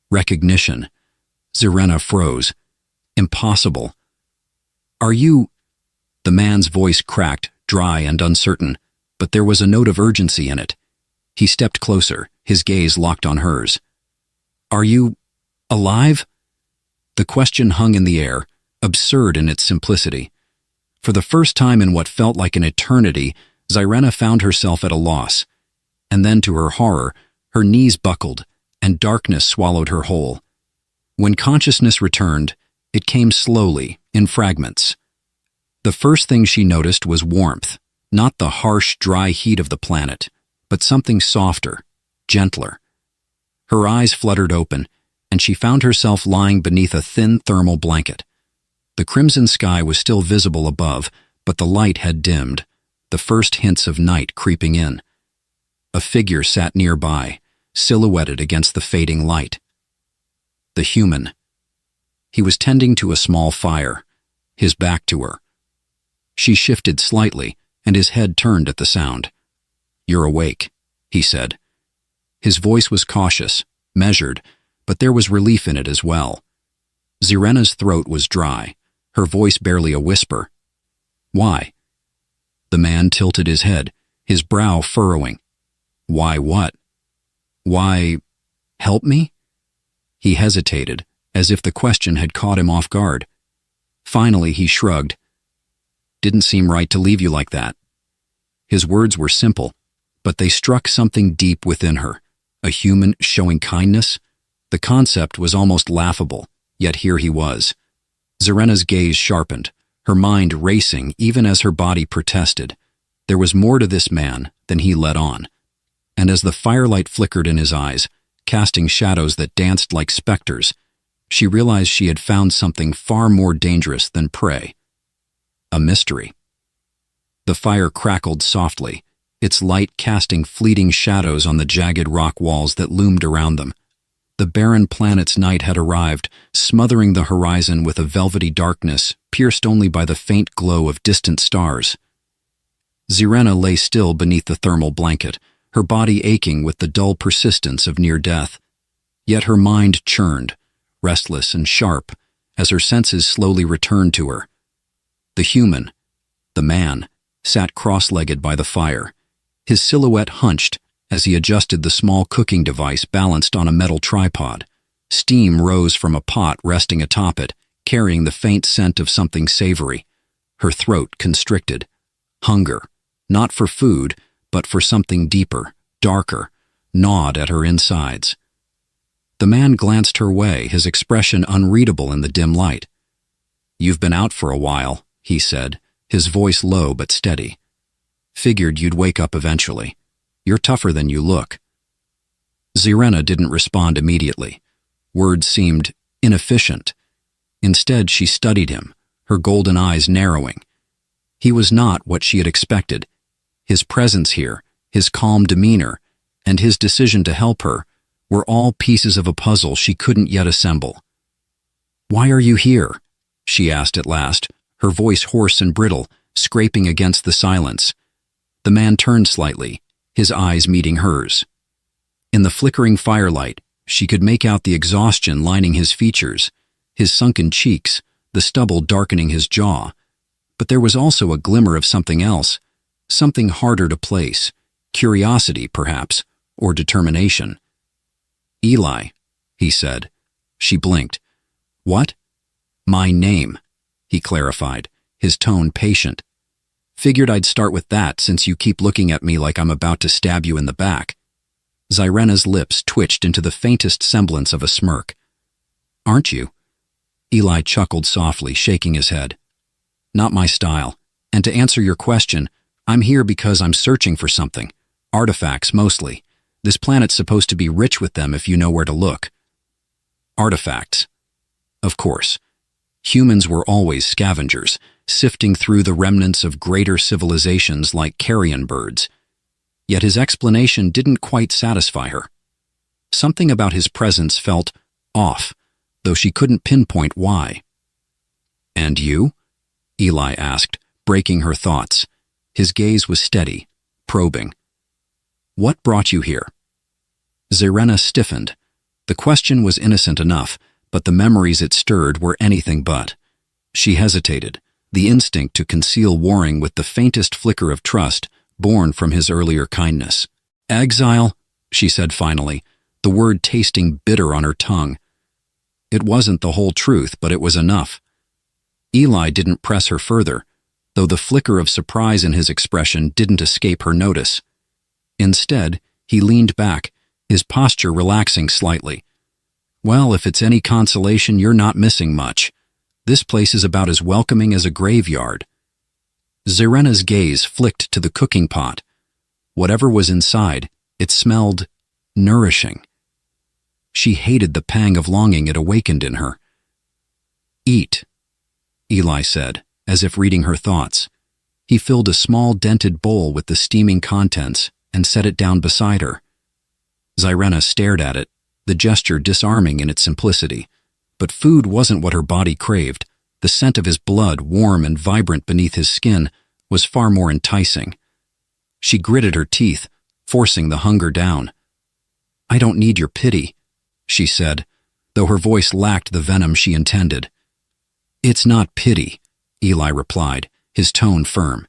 S1: Recognition. Zirena froze. Impossible. Are you... The man's voice cracked, dry and uncertain, but there was a note of urgency in it. He stepped closer, his gaze locked on hers. Are you... alive? The question hung in the air, absurd in its simplicity. For the first time in what felt like an eternity, Zirena found herself at a loss. And then, to her horror, her knees buckled, and darkness swallowed her whole. When consciousness returned, it came slowly, in fragments. The first thing she noticed was warmth, not the harsh, dry heat of the planet, but something softer, gentler. Her eyes fluttered open, and she found herself lying beneath a thin thermal blanket. The crimson sky was still visible above, but the light had dimmed, the first hints of night creeping in. A figure sat nearby, silhouetted against the fading light. The human. He was tending to a small fire, his back to her. She shifted slightly, and his head turned at the sound. "You're awake," he said. His voice was cautious, measured, but there was relief in it as well. Zirena's throat was dry, her voice barely a whisper. "Why?" The man tilted his head, his brow furrowing. "Why what?" "Why... help me?" He hesitated, as if the question had caught him off guard. Finally he shrugged. "Didn't seem right to leave you like that." His words were simple, but they struck something deep within her. A human showing kindness? The concept was almost laughable, yet here he was. Zirena's gaze sharpened, her mind racing even as her body protested. There was more to this man than he let on. And as the firelight flickered in his eyes, casting shadows that danced like specters, she realized she had found something far more dangerous than prey. A mystery. The fire crackled softly, its light casting fleeting shadows on the jagged rock walls that loomed around them. The barren planet's night had arrived, smothering the horizon with a velvety darkness pierced only by the faint glow of distant stars. Zirena lay still beneath the thermal blanket, her body aching with the dull persistence of near death. Yet her mind churned, restless and sharp, as her senses slowly returned to her. The human, the man, sat cross-legged by the fire, his silhouette hunched as he adjusted the small cooking device balanced on a metal tripod. Steam rose from a pot resting atop it, carrying the faint scent of something savory. Her throat constricted. Hunger, not for food, but for something deeper, darker, gnawed at her insides. The man glanced her way, his expression unreadable in the dim light. "You've been out for a while," he said, his voice low but steady. "Figured you'd wake up eventually. You're tougher than you look." Zirena didn't respond immediately. Words seemed inefficient. Instead, she studied him, her golden eyes narrowing. He was not what she had expected. His presence here, his calm demeanor, and his decision to help her were all pieces of a puzzle she couldn't yet assemble. "Why are you here?" she asked at last, her voice hoarse and brittle, scraping against the silence. The man turned slightly, his eyes meeting hers. In the flickering firelight, she could make out the exhaustion lining his features, his sunken cheeks, the stubble darkening his jaw. But there was also a glimmer of something else, something harder to place, curiosity, perhaps, or determination. "Eli," he said. She blinked. "What?" "My name," he clarified, his tone patient. "Figured I'd start with that since you keep looking at me like I'm about to stab you in the back." Zirena's lips twitched into the faintest semblance of a smirk. "Aren't you?" Eli chuckled softly, shaking his head. Not my style. And to answer your question, I'm here because I'm searching for something. Artifacts, mostly. This planet's supposed to be rich with them if you know where to look. Artifacts. Of course. Humans were always scavengers, sifting through the remnants of greater civilizations like carrion birds. Yet his explanation didn't quite satisfy her. Something about his presence felt off, though she couldn't pinpoint why. And you? Eli asked, breaking her thoughts. His gaze was steady, probing. What brought you here? Zyrena stiffened. The question was innocent enough, but the memories it stirred were anything but. She hesitated, the instinct to conceal warring with the faintest flicker of trust born from his earlier kindness. Exile, she said finally, the word tasting bitter on her tongue. It wasn't the whole truth, but it was enough. Eli didn't press her further, though the flicker of surprise in his expression didn't escape her notice. Instead, he leaned back, his posture relaxing slightly. Well, if it's any consolation, you're not missing much. This place is about as welcoming as a graveyard. Zyrena's gaze flicked to the cooking pot. Whatever was inside, it smelled nourishing. She hated the pang of longing it awakened in her. Eat, Eli said, as if reading her thoughts. He filled a small dented bowl with the steaming contents and set it down beside her. Zyrena stared at it, the gesture disarming in its simplicity. But food wasn't what her body craved. The scent of his blood, warm and vibrant beneath his skin, was far more enticing. She gritted her teeth, forcing the hunger down. I don't need your pity, she said, though her voice lacked the venom she intended. It's not pity, Eli replied, his tone firm.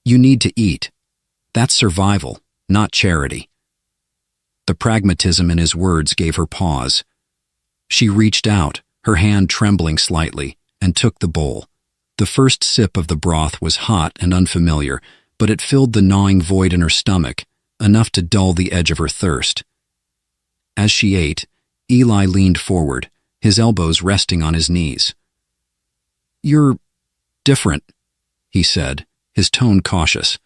S1: You need to eat. That's survival, not charity. The pragmatism in his words gave her pause. She reached out, her hand trembling slightly, and took the bowl. The first sip of the broth was hot and unfamiliar, but it filled the gnawing void in her stomach, enough to dull the edge of her thirst. As she ate, Eli leaned forward, his elbows resting on his knees. You're different, he said, his tone cautious.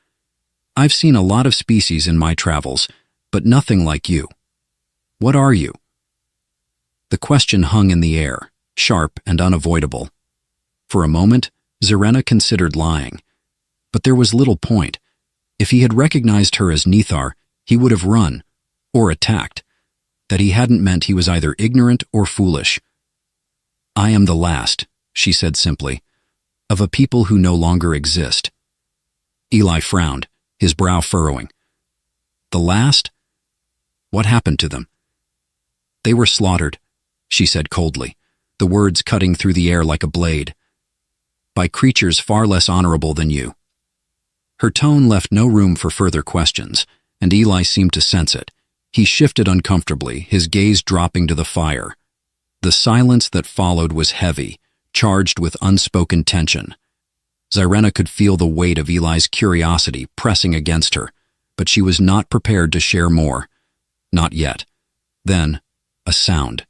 S1: I've seen a lot of species in my travels, but nothing like you. What are you? The question hung in the air, sharp and unavoidable. For a moment, Zyrena considered lying. But there was little point. If he had recognized her as Nithar, he would have run, or attacked. That he hadn't meant he was either ignorant or foolish. I am the last, she said simply, of a people who no longer exist. Eli frowned, his brow furrowing. The last? What happened to them? They were slaughtered, she said coldly, the words cutting through the air like a blade. By creatures far less honorable than you. Her tone left no room for further questions, and Eli seemed to sense it. He shifted uncomfortably, his gaze dropping to the fire. The silence that followed was heavy, charged with unspoken tension. Zyrena could feel the weight of Eli's curiosity pressing against her, but she was not prepared to share more. Not yet. Then, a sound.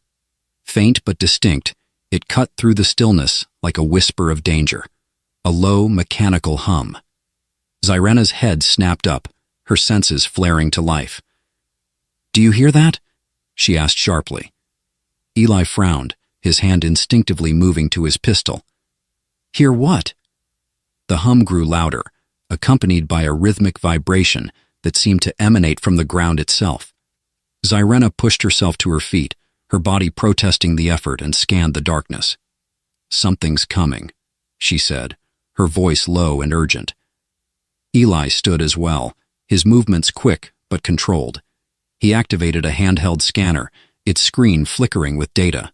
S1: Faint but distinct, it cut through the stillness like a whisper of danger. A low, mechanical hum. Zyrena's head snapped up, her senses flaring to life. Do you hear that? She asked sharply. Eli frowned, his hand instinctively moving to his pistol. Hear what? The hum grew louder, accompanied by a rhythmic vibration that seemed to emanate from the ground itself. Zyrena pushed herself to her feet, her body protesting the effort, and scanned the darkness. Something's coming, she said, her voice low and urgent. Eli stood as well, his movements quick but controlled. He activated a handheld scanner, its screen flickering with data.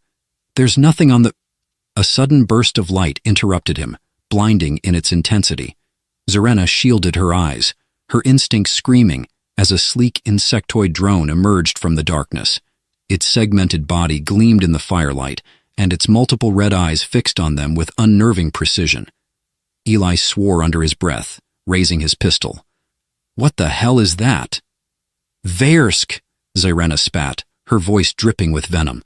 S1: There's nothing on the... A sudden burst of light interrupted him, blinding in its intensity. Zyrena shielded her eyes, her instincts screaming as a sleek insectoid drone emerged from the darkness. Its segmented body gleamed in the firelight, and its multiple red eyes fixed on them with unnerving precision. Eli swore under his breath, raising his pistol. What the hell is that? Versk, Zyrena spat, her voice dripping with venom.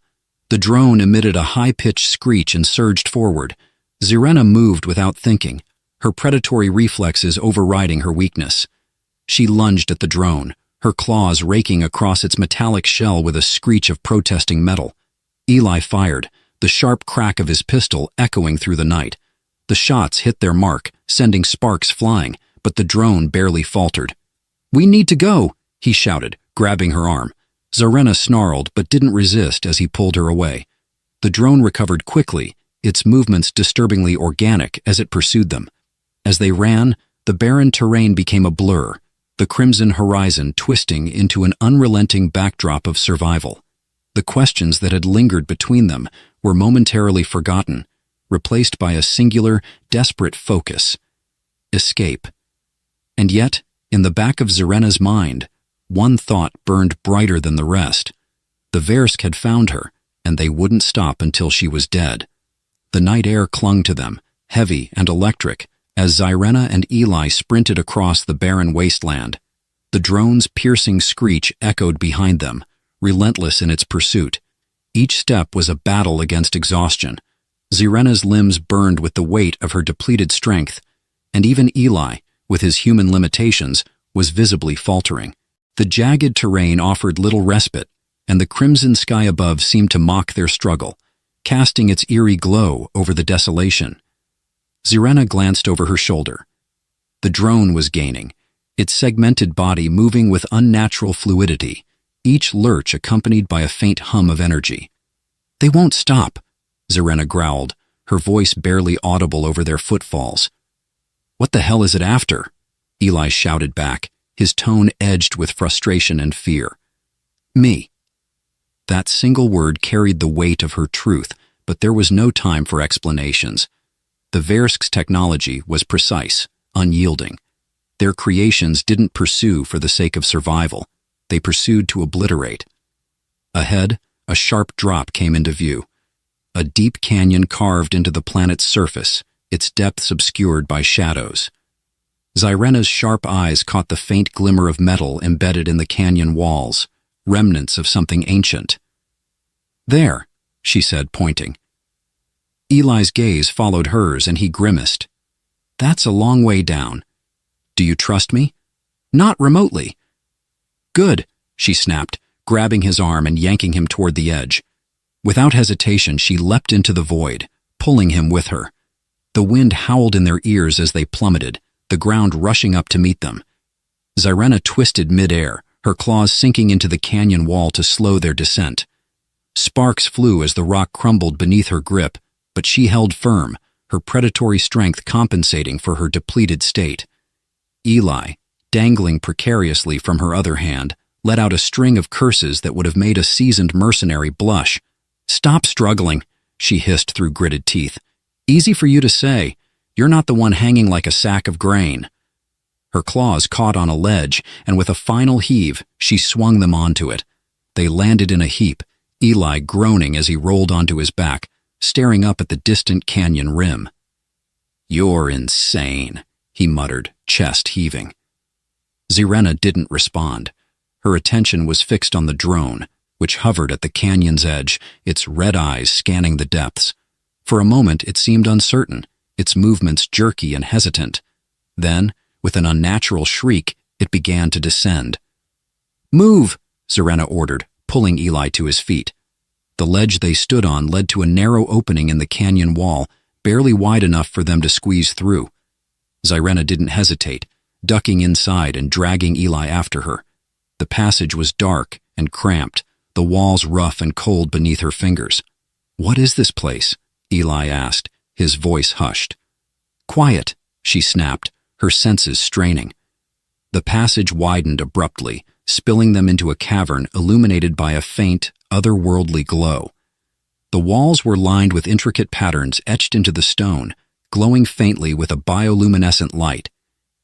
S1: The drone emitted a high-pitched screech and surged forward. Xyrena moved without thinking, her predatory reflexes overriding her weakness. She lunged at the drone, her claws raking across its metallic shell with a screech of protesting metal. Eli fired, the sharp crack of his pistol echoing through the night. The shots hit their mark, sending sparks flying, but the drone barely faltered. "We need to go," he shouted, grabbing her arm. Xyrena snarled but didn't resist as he pulled her away. The drone recovered quickly, its movements disturbingly organic as it pursued them. As they ran, the barren terrain became a blur, the crimson horizon twisting into an unrelenting backdrop of survival. The questions that had lingered between them were momentarily forgotten, replaced by a singular, desperate focus: escape. And yet, in the back of Xyrena's mind, one thought burned brighter than the rest. The Versk had found her, and they wouldn't stop until she was dead. The night air clung to them, heavy and electric, as Xyrena and Eli sprinted across the barren wasteland. The drone's piercing screech echoed behind them, relentless in its pursuit. Each step was a battle against exhaustion. Xyrena's limbs burned with the weight of her depleted strength, and even Eli, with his human limitations, was visibly faltering. The jagged terrain offered little respite, and the crimson sky above seemed to mock their struggle, casting its eerie glow over the desolation. Xyrena glanced over her shoulder. The drone was gaining, its segmented body moving with unnatural fluidity, each lurch accompanied by a faint hum of energy. "They won't stop," Xyrena growled, her voice barely audible over their footfalls. "What the hell is it after?" Eli shouted back, his tone edged with frustration and fear. "Me." That single word carried the weight of her truth, but there was no time for explanations. The Versk's technology was precise, unyielding. Their creations didn't pursue for the sake of survival. They pursued to obliterate. Ahead, a sharp drop came into view. A deep canyon carved into the planet's surface, its depths obscured by shadows. Xyrena's sharp eyes caught the faint glimmer of metal embedded in the canyon walls, remnants of something ancient. "There," she said, pointing. Eli's gaze followed hers and he grimaced. "That's a long way down. Do you trust me?" "Not remotely." "Good," she snapped, grabbing his arm and yanking him toward the edge. Without hesitation, she leapt into the void, pulling him with her. The wind howled in their ears as they plummeted, the ground rushing up to meet them. Xyrena twisted mid-air, her claws sinking into the canyon wall to slow their descent. Sparks flew as the rock crumbled beneath her grip, but she held firm, her predatory strength compensating for her depleted state. Eli, dangling precariously from her other hand, let out a string of curses that would have made a seasoned mercenary blush. "Stop struggling," she hissed through gritted teeth. "Easy for you to say. You're not the one hanging like a sack of grain." Her claws caught on a ledge, and with a final heave, she swung them onto it. They landed in a heap, Eli groaning as he rolled onto his back, staring up at the distant canyon rim. "You're insane," he muttered, chest heaving. Xyrena didn't respond. Her attention was fixed on the drone, which hovered at the canyon's edge, its red eyes scanning the depths. For a moment it seemed uncertain, its movements jerky and hesitant. Then, with an unnatural shriek, it began to descend. "Move!" Xyrena ordered, pulling Eli to his feet. The ledge they stood on led to a narrow opening in the canyon wall, barely wide enough for them to squeeze through. Xyrena didn't hesitate, ducking inside and dragging Eli after her. The passage was dark and cramped, the walls rough and cold beneath her fingers. "What is this place?" Eli asked, his voice hushed. "Quiet," she snapped, her senses straining. The passage widened abruptly, spilling them into a cavern illuminated by a faint, otherworldly glow. The walls were lined with intricate patterns etched into the stone, glowing faintly with a bioluminescent light.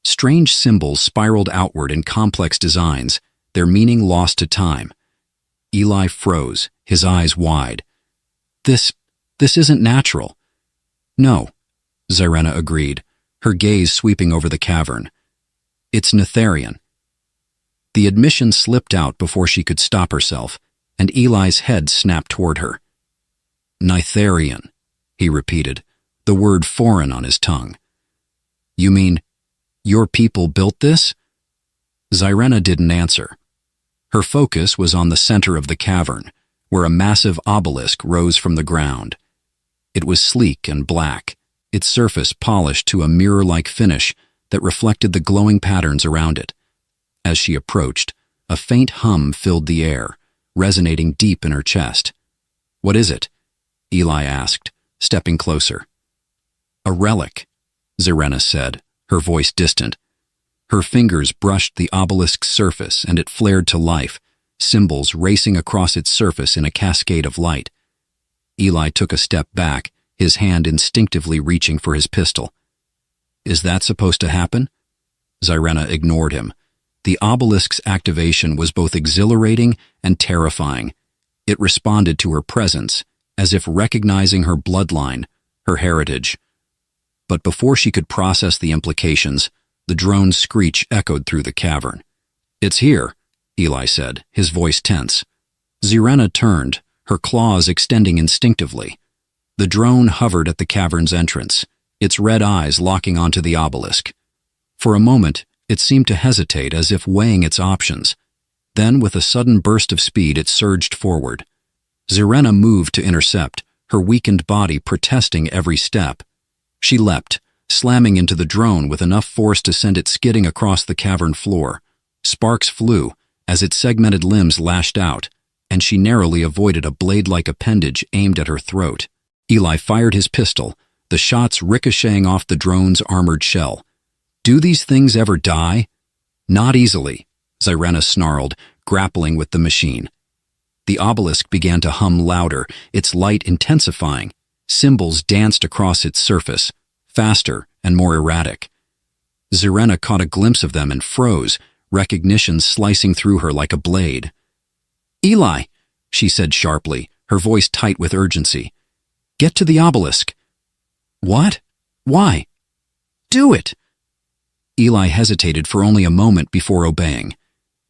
S1: Strange symbols spiraled outward in complex designs, their meaning lost to time. Eli froze, his eyes wide. This isn't natural." "No," Xyrena agreed, her gaze sweeping over the cavern. "It's Netherian." The admission slipped out before she could stop herself, and Eli's head snapped toward her. Nitharian, he repeated, the word foreign on his tongue. You mean, your people built this? Zyrena didn't answer. Her focus was on the center of the cavern, where a massive obelisk rose from the ground. It was sleek and black, its surface polished to a mirror-like finish that reflected the glowing patterns around it. As she approached, a faint hum filled the air, resonating deep in her chest. What is it? Eli asked, stepping closer. A relic, Zyrena said, her voice distant. Her fingers brushed the obelisk's surface and it flared to life, symbols racing across its surface in a cascade of light. Eli took a step back, his hand instinctively reaching for his pistol. Is that supposed to happen? Zyrena ignored him. The obelisk's activation was both exhilarating and terrifying. It responded to her presence, as if recognizing her bloodline, her heritage. But before she could process the implications, the drone's screech echoed through the cavern. It's here, Eli said, his voice tense. Zyrena turned, her claws extending instinctively. The drone hovered at the cavern's entrance, its red eyes locking onto the obelisk. For a moment, it seemed to hesitate as if weighing its options. Then, with a sudden burst of speed, it surged forward. Zyrena moved to intercept, her weakened body protesting every step. She leapt, slamming into the drone with enough force to send it skidding across the cavern floor. Sparks flew as its segmented limbs lashed out, and she narrowly avoided a blade-like appendage aimed at her throat. Eli fired his pistol, the shots ricocheting off the drone's armored shell. Do these things ever die? Not easily, Zyrena snarled, grappling with the machine. The obelisk began to hum louder, its light intensifying. Symbols danced across its surface, faster and more erratic. Zyrena caught a glimpse of them and froze, recognition slicing through her like a blade. Eli, she said sharply, her voice tight with urgency. Get to the obelisk. What? Why? Do it! Eli hesitated for only a moment before obeying.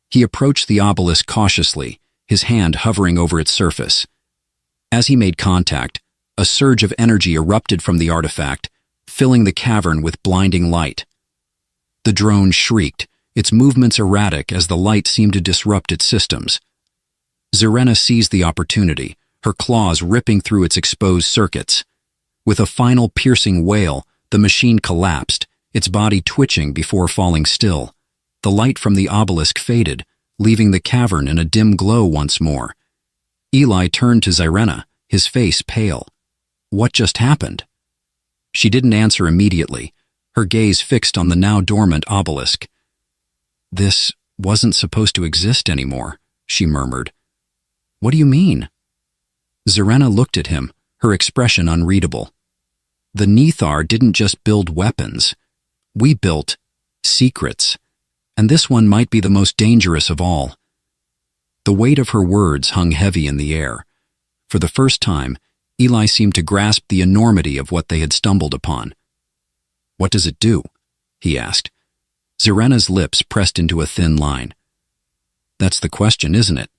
S1: He approached the obelisk cautiously, his hand hovering over its surface. As he made contact, a surge of energy erupted from the artifact, filling the cavern with blinding light. The drone shrieked, its movements erratic as the light seemed to disrupt its systems. Zyrena seized the opportunity, her claws ripping through its exposed circuits. With a final piercing wail, the machine collapsed, its body twitching before falling still. The light from the obelisk faded, leaving the cavern in a dim glow once more. Eli turned to Zyrena, his face pale. What just happened? She didn't answer immediately, her gaze fixed on the now dormant obelisk. This wasn't supposed to exist anymore, she murmured. What do you mean? Zyrena looked at him, her expression unreadable. The Nithar didn't just build weapons. We built secrets, and this one might be the most dangerous of all. The weight of her words hung heavy in the air. For the first time, Eli seemed to grasp the enormity of what they had stumbled upon. What does it do? He asked. Zyrena's lips pressed into a thin line. That's the question, isn't it?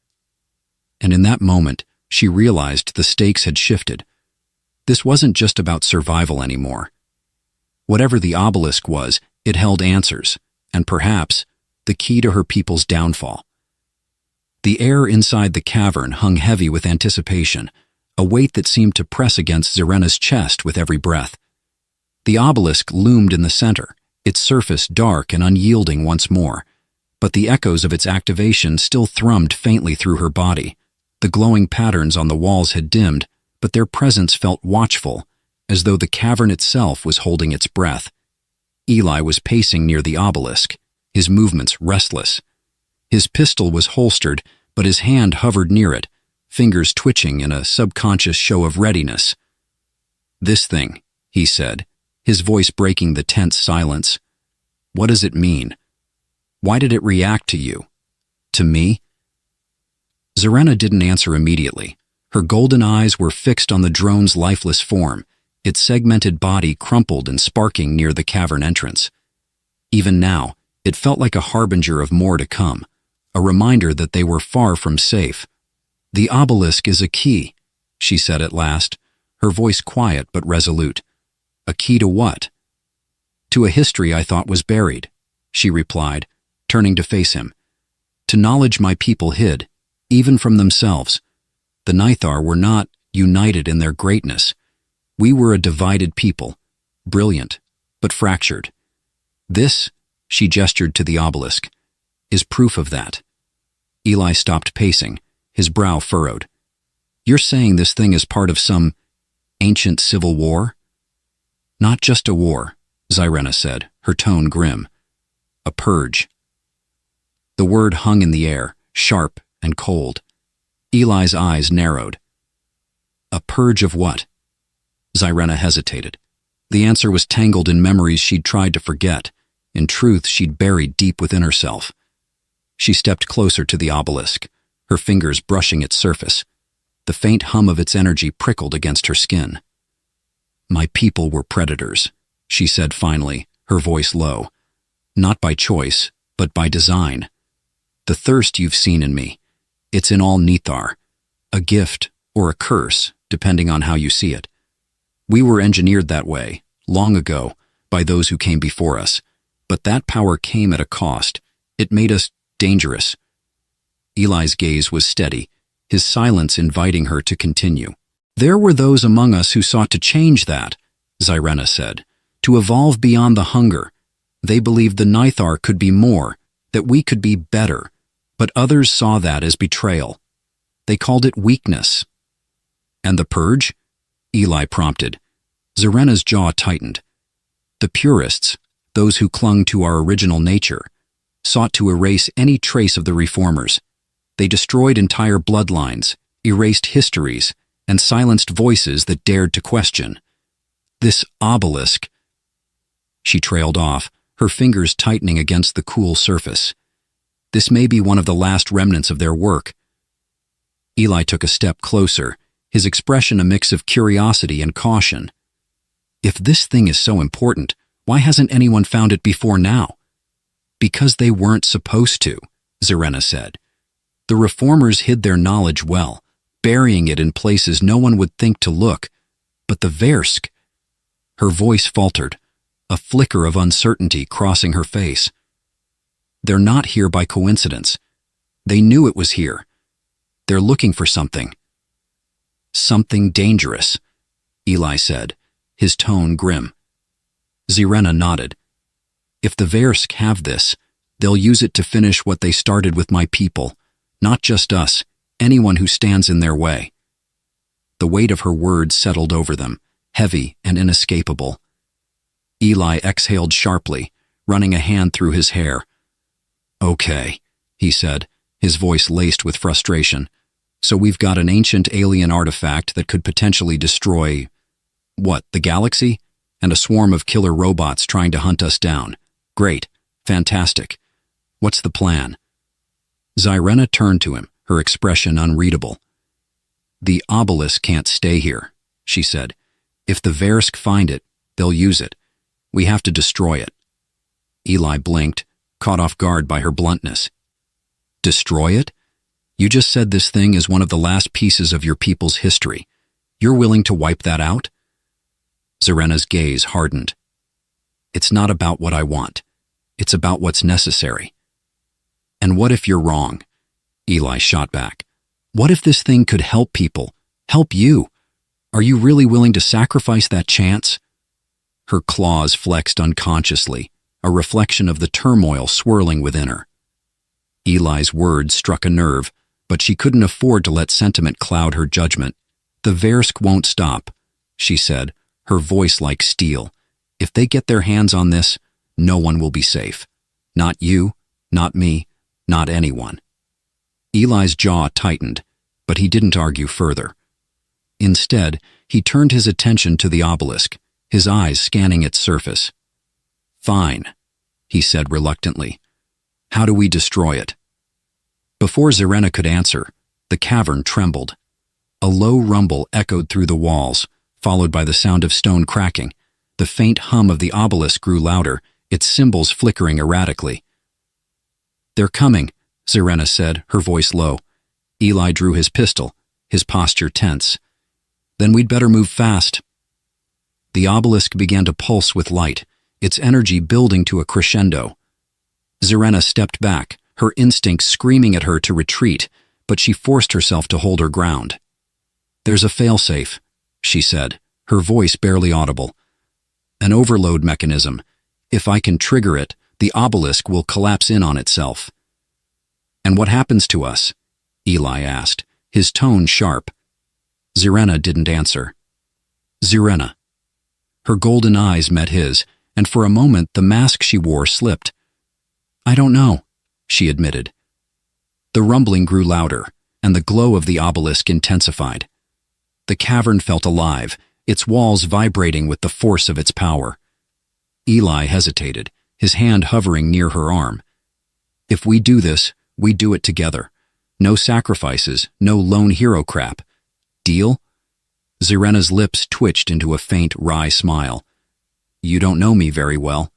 S1: And in that moment, she realized the stakes had shifted. This wasn't just about survival anymore. Whatever the obelisk was, it held answers, and perhaps the key to her people's downfall. The air inside the cavern hung heavy with anticipation, a weight that seemed to press against Zyrena's chest with every breath. The obelisk loomed in the center, its surface dark and unyielding once more, but the echoes of its activation still thrummed faintly through her body. The glowing patterns on the walls had dimmed, but their presence felt watchful, as though the cavern itself was holding its breath. Eli was pacing near the obelisk, his movements restless. His pistol was holstered, but his hand hovered near it, fingers twitching in a subconscious show of readiness. This thing, he said, his voice breaking the tense silence. What does it mean? Why did it react to you? To me? Zyrena didn't answer immediately. Her golden eyes were fixed on the drone's lifeless form, its segmented body crumpled and sparking near the cavern entrance. Even now, it felt like a harbinger of more to come, a reminder that they were far from safe. The obelisk is a key, she said at last, her voice quiet but resolute. A key to what? To a history I thought was buried, she replied, turning to face him. To knowledge my people hid, even from themselves. The Nithar were not united in their greatness. We were a divided people, brilliant, but fractured. This, she gestured to the obelisk, is proof of that. Eli stopped pacing, his brow furrowed. You're saying this thing is part of some ancient civil war? Not just a war, Zyrena said, her tone grim. A purge. The word hung in the air, sharp and cold. Eli's eyes narrowed. A purge of what? Zyrena hesitated. The answer was tangled in memories she'd tried to forget. In truth, she'd buried deep within herself. She stepped closer to the obelisk, her fingers brushing its surface. The faint hum of its energy prickled against her skin. My people were predators, she said finally, her voice low. Not by choice, but by design. The thirst you've seen in me, it's in all Nithar. A gift or a curse, depending on how you see it. We were engineered that way, long ago, by those who came before us. But that power came at a cost. It made us dangerous. Eli's gaze was steady, his silence inviting her to continue. There were those among us who sought to change that, Zyrena said, to evolve beyond the hunger. They believed the Nithar could be more, that we could be better, but others saw that as betrayal. They called it weakness. And the purge? Eli prompted. Zyrena's jaw tightened. The purists, those who clung to our original nature, sought to erase any trace of the reformers. They destroyed entire bloodlines, erased histories, and silenced voices that dared to question. This obelisk... She trailed off, her fingers tightening against the cool surface. This may be one of the last remnants of their work. Eli took a step closer, his expression a mix of curiosity and caution. If this thing is so important, why hasn't anyone found it before now? Because they weren't supposed to, Zyrena said. The reformers hid their knowledge well, burying it in places no one would think to look. But the Versk... Her voice faltered, a flicker of uncertainty crossing her face. They're not here by coincidence. They knew it was here. They're looking for something. Something dangerous, Eli said, his tone grim. Zyrena nodded. If the Versk have this, they'll use it to finish what they started with my people, not just us, anyone who stands in their way. The weight of her words settled over them, heavy and inescapable. Eli exhaled sharply, running a hand through his hair. Okay, he said, his voice laced with frustration. So we've got an ancient alien artifact that could potentially destroy, what, the galaxy? And a swarm of killer robots trying to hunt us down. Great. Fantastic. What's the plan? Zyrena turned to him, her expression unreadable. The obelisk can't stay here, she said. If the Versk find it, they'll use it. We have to destroy it. Eli blinked, caught off guard by her bluntness. Destroy it? You just said this thing is one of the last pieces of your people's history. You're willing to wipe that out? Zyrena's gaze hardened. It's not about what I want. It's about what's necessary. And what if you're wrong? Eli shot back. What if this thing could help people? Help you? Are you really willing to sacrifice that chance? Her claws flexed unconsciously, a reflection of the turmoil swirling within her. Eli's words struck a nerve, but she couldn't afford to let sentiment cloud her judgment. The Versk won't stop, she said, her voice like steel. If they get their hands on this, no one will be safe. Not you, not me, not anyone. Eli's jaw tightened, but he didn't argue further. Instead, he turned his attention to the obelisk, his eyes scanning its surface. Fine, he said reluctantly. How do we destroy it? Before Zyrena could answer, the cavern trembled. A low rumble echoed through the walls, followed by the sound of stone cracking. The faint hum of the obelisk grew louder, its symbols flickering erratically. They're coming, Zyrena said, her voice low. Eli drew his pistol, his posture tense. Then we'd better move fast. The obelisk began to pulse with light, its energy building to a crescendo. Zerena stepped back, her instincts screaming at her to retreat, but she forced herself to hold her ground. "There's a failsafe," she said, her voice barely audible. "An overload mechanism. If I can trigger it, the obelisk will collapse in on itself." "And what happens to us?" Eli asked, his tone sharp. Zerena didn't answer. Zerena. Her golden eyes met his, and for a moment the mask she wore slipped. "I don't know," she admitted. The rumbling grew louder, and the glow of the obelisk intensified. The cavern felt alive, its walls vibrating with the force of its power. Eli hesitated, his hand hovering near her arm. "If we do this, we do it together. No sacrifices, no lone hero crap. Deal?" Zerena's lips twitched into a faint, wry smile. "You don't know me very well."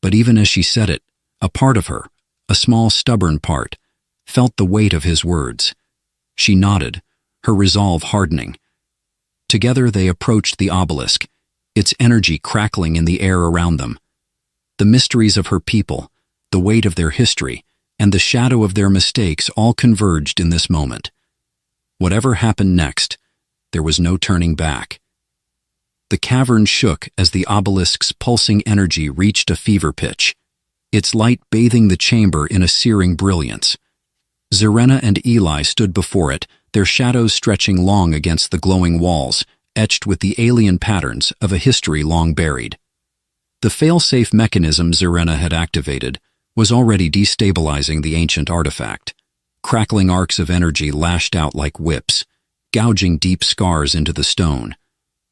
S1: But even as she said it, a part of her, a small stubborn part, felt the weight of his words. She nodded, her resolve hardening. Together they approached the obelisk, its energy crackling in the air around them. The mysteries of her people, the weight of their history, and the shadow of their mistakes all converged in this moment. Whatever happened next, there was no turning back. The cavern shook as the obelisk's pulsing energy reached a fever pitch, its light bathing the chamber in a searing brilliance. Zerena and Eli stood before it, their shadows stretching long against the glowing walls, etched with the alien patterns of a history long buried. The fail-safe mechanism Zerena had activated was already destabilizing the ancient artifact. Crackling arcs of energy lashed out like whips, gouging deep scars into the stone.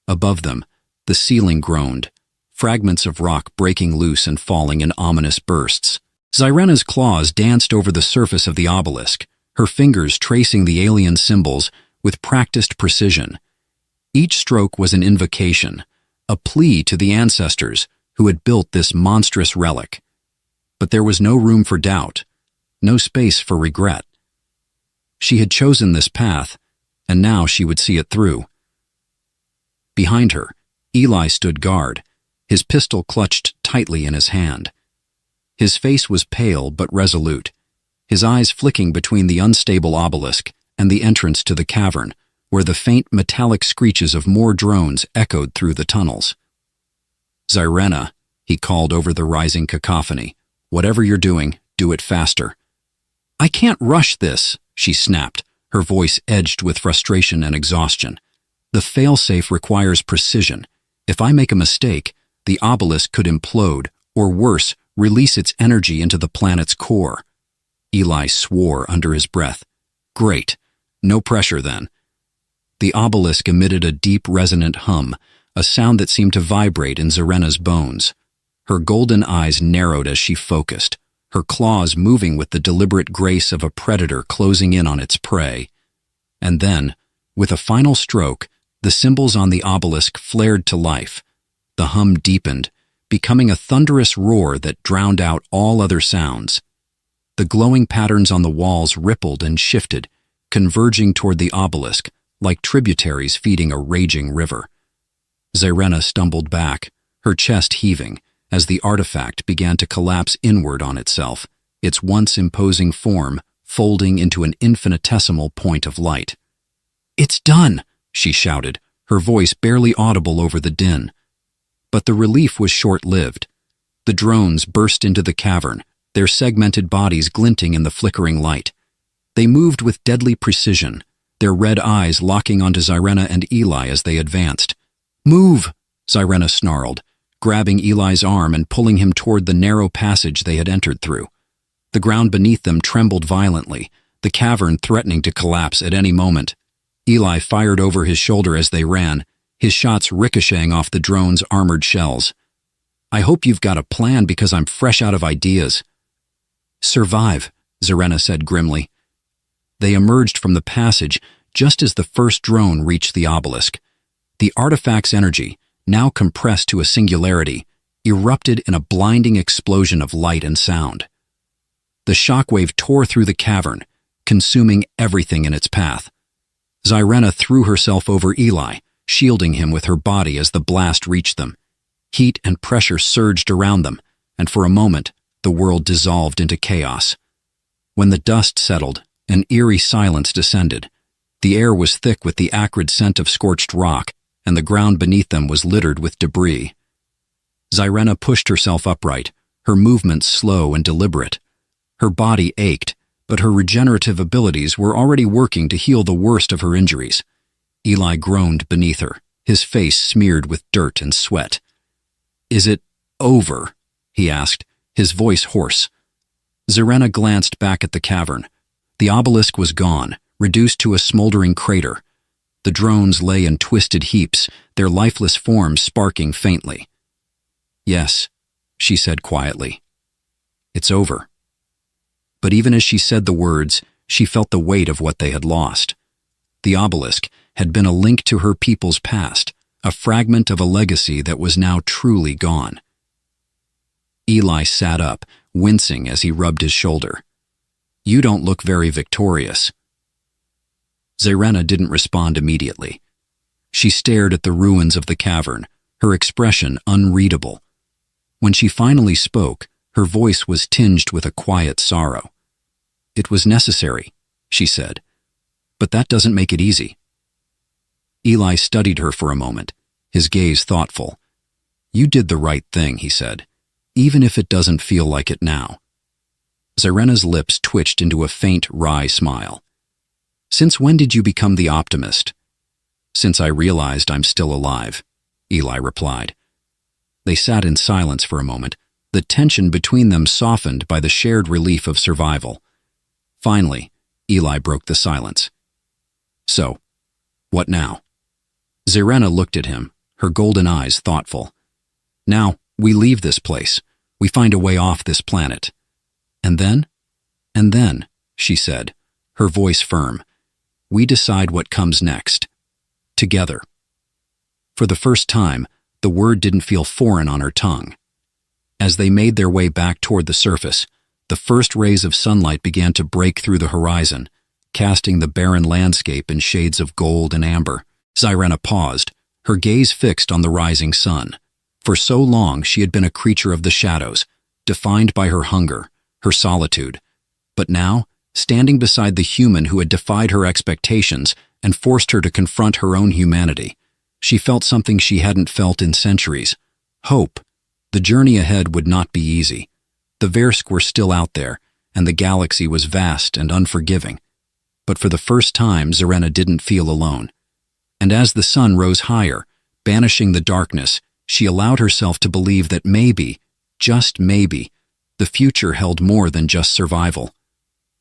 S1: Above them, the ceiling groaned, fragments of rock breaking loose and falling in ominous bursts. Zerena's claws danced over the surface of the obelisk, her fingers tracing the alien symbols with practiced precision. Each stroke was an invocation, a plea to the ancestors who had built this monstrous relic. But there was no room for doubt, no space for regret. She had chosen this path, and now she would see it through. Behind her, Eli stood guard, his pistol clutched tightly in his hand. His face was pale but resolute, his eyes flicking between the unstable obelisk and the entrance to the cavern, where the faint metallic screeches of more drones echoed through the tunnels. "Zerena," he called over the rising cacophony, "whatever you're doing, do it faster." "I can't rush this," she snapped, her voice edged with frustration and exhaustion. "The failsafe requires precision. If I make a mistake, the obelisk could implode, or worse, release its energy into the planet's core." Eli swore under his breath. "Great. No pressure then." The obelisk emitted a deep resonant hum, a sound that seemed to vibrate in Zerena's bones. Her golden eyes narrowed as she focused, her claws moving with the deliberate grace of a predator closing in on its prey. And then, with a final stroke, the symbols on the obelisk flared to life. The hum deepened, becoming a thunderous roar that drowned out all other sounds. The glowing patterns on the walls rippled and shifted, converging toward the obelisk, like tributaries feeding a raging river. Zerena stumbled back, her chest heaving, as the artifact began to collapse inward on itself, its once imposing form folding into an infinitesimal point of light. "It's done!" she shouted, her voice barely audible over the din. But the relief was short-lived. The drones burst into the cavern, their segmented bodies glinting in the flickering light. They moved with deadly precision, their red eyes locking onto Zerena and Eli as they advanced. "Move!" Zerena snarled, grabbing Eli's arm and pulling him toward the narrow passage they had entered through. The ground beneath them trembled violently, the cavern threatening to collapse at any moment. Eli fired over his shoulder as they ran, his shots ricocheting off the drone's armored shells. "I hope you've got a plan because I'm fresh out of ideas." "Survive," Zerena said grimly. They emerged from the passage just as the first drone reached the obelisk. The artifact's energy, now compressed to a singularity, erupted in a blinding explosion of light and sound. The shockwave tore through the cavern, consuming everything in its path. Zyrena threw herself over Eli, shielding him with her body as the blast reached them. Heat and pressure surged around them, and for a moment, the world dissolved into chaos. When the dust settled, an eerie silence descended. The air was thick with the acrid scent of scorched rock, and the ground beneath them was littered with debris. Zyrena pushed herself upright, her movements slow and deliberate. Her body ached, but her regenerative abilities were already working to heal the worst of her injuries. Eli groaned beneath her, his face smeared with dirt and sweat. "Is it over?" he asked, his voice hoarse. Zyrena glanced back at the cavern. The obelisk was gone, reduced to a smoldering crater. The drones lay in twisted heaps, their lifeless forms sparking faintly. "Yes," she said quietly. "It's over." But even as she said the words, she felt the weight of what they had lost. The obelisk had been a link to her people's past, a fragment of a legacy that was now truly gone. Eli sat up, wincing as he rubbed his shoulder. "You don't look very victorious." Zyrena didn't respond immediately. She stared at the ruins of the cavern, her expression unreadable. When she finally spoke, her voice was tinged with a quiet sorrow. "It was necessary," she said, "but that doesn't make it easy." Eli studied her for a moment, his gaze thoughtful. "You did the right thing," he said, "even if it doesn't feel like it now." Zyrena's lips twitched into a faint, wry smile. "Since when did you become the optimist?" "Since I realized I'm still alive," Eli replied. They sat in silence for a moment, the tension between them softened by the shared relief of survival. Finally, Eli broke the silence. "So, what now?" Zyrena looked at him, her golden eyes thoughtful. "Now, we leave this place. We find a way off this planet." "And then?" "And then," she said, her voice firm, "we decide what comes next. Together." For the first time, the word didn't feel foreign on her tongue. As they made their way back toward the surface, the first rays of sunlight began to break through the horizon, casting the barren landscape in shades of gold and amber. Zyrena paused, her gaze fixed on the rising sun. For so long she had been a creature of the shadows, defined by her hunger, her solitude. But now, standing beside the human who had defied her expectations and forced her to confront her own humanity, she felt something she hadn't felt in centuries: hope. The journey ahead would not be easy. The Versk were still out there, and the galaxy was vast and unforgiving. But for the first time, Zyrena didn't feel alone. And as the sun rose higher, banishing the darkness, she allowed herself to believe that maybe, just maybe, the future held more than just survival.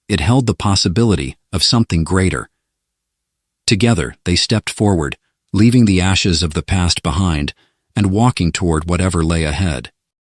S1: It held the possibility of something greater. Together, they stepped forward, leaving the ashes of the past behind and walking toward whatever lay ahead.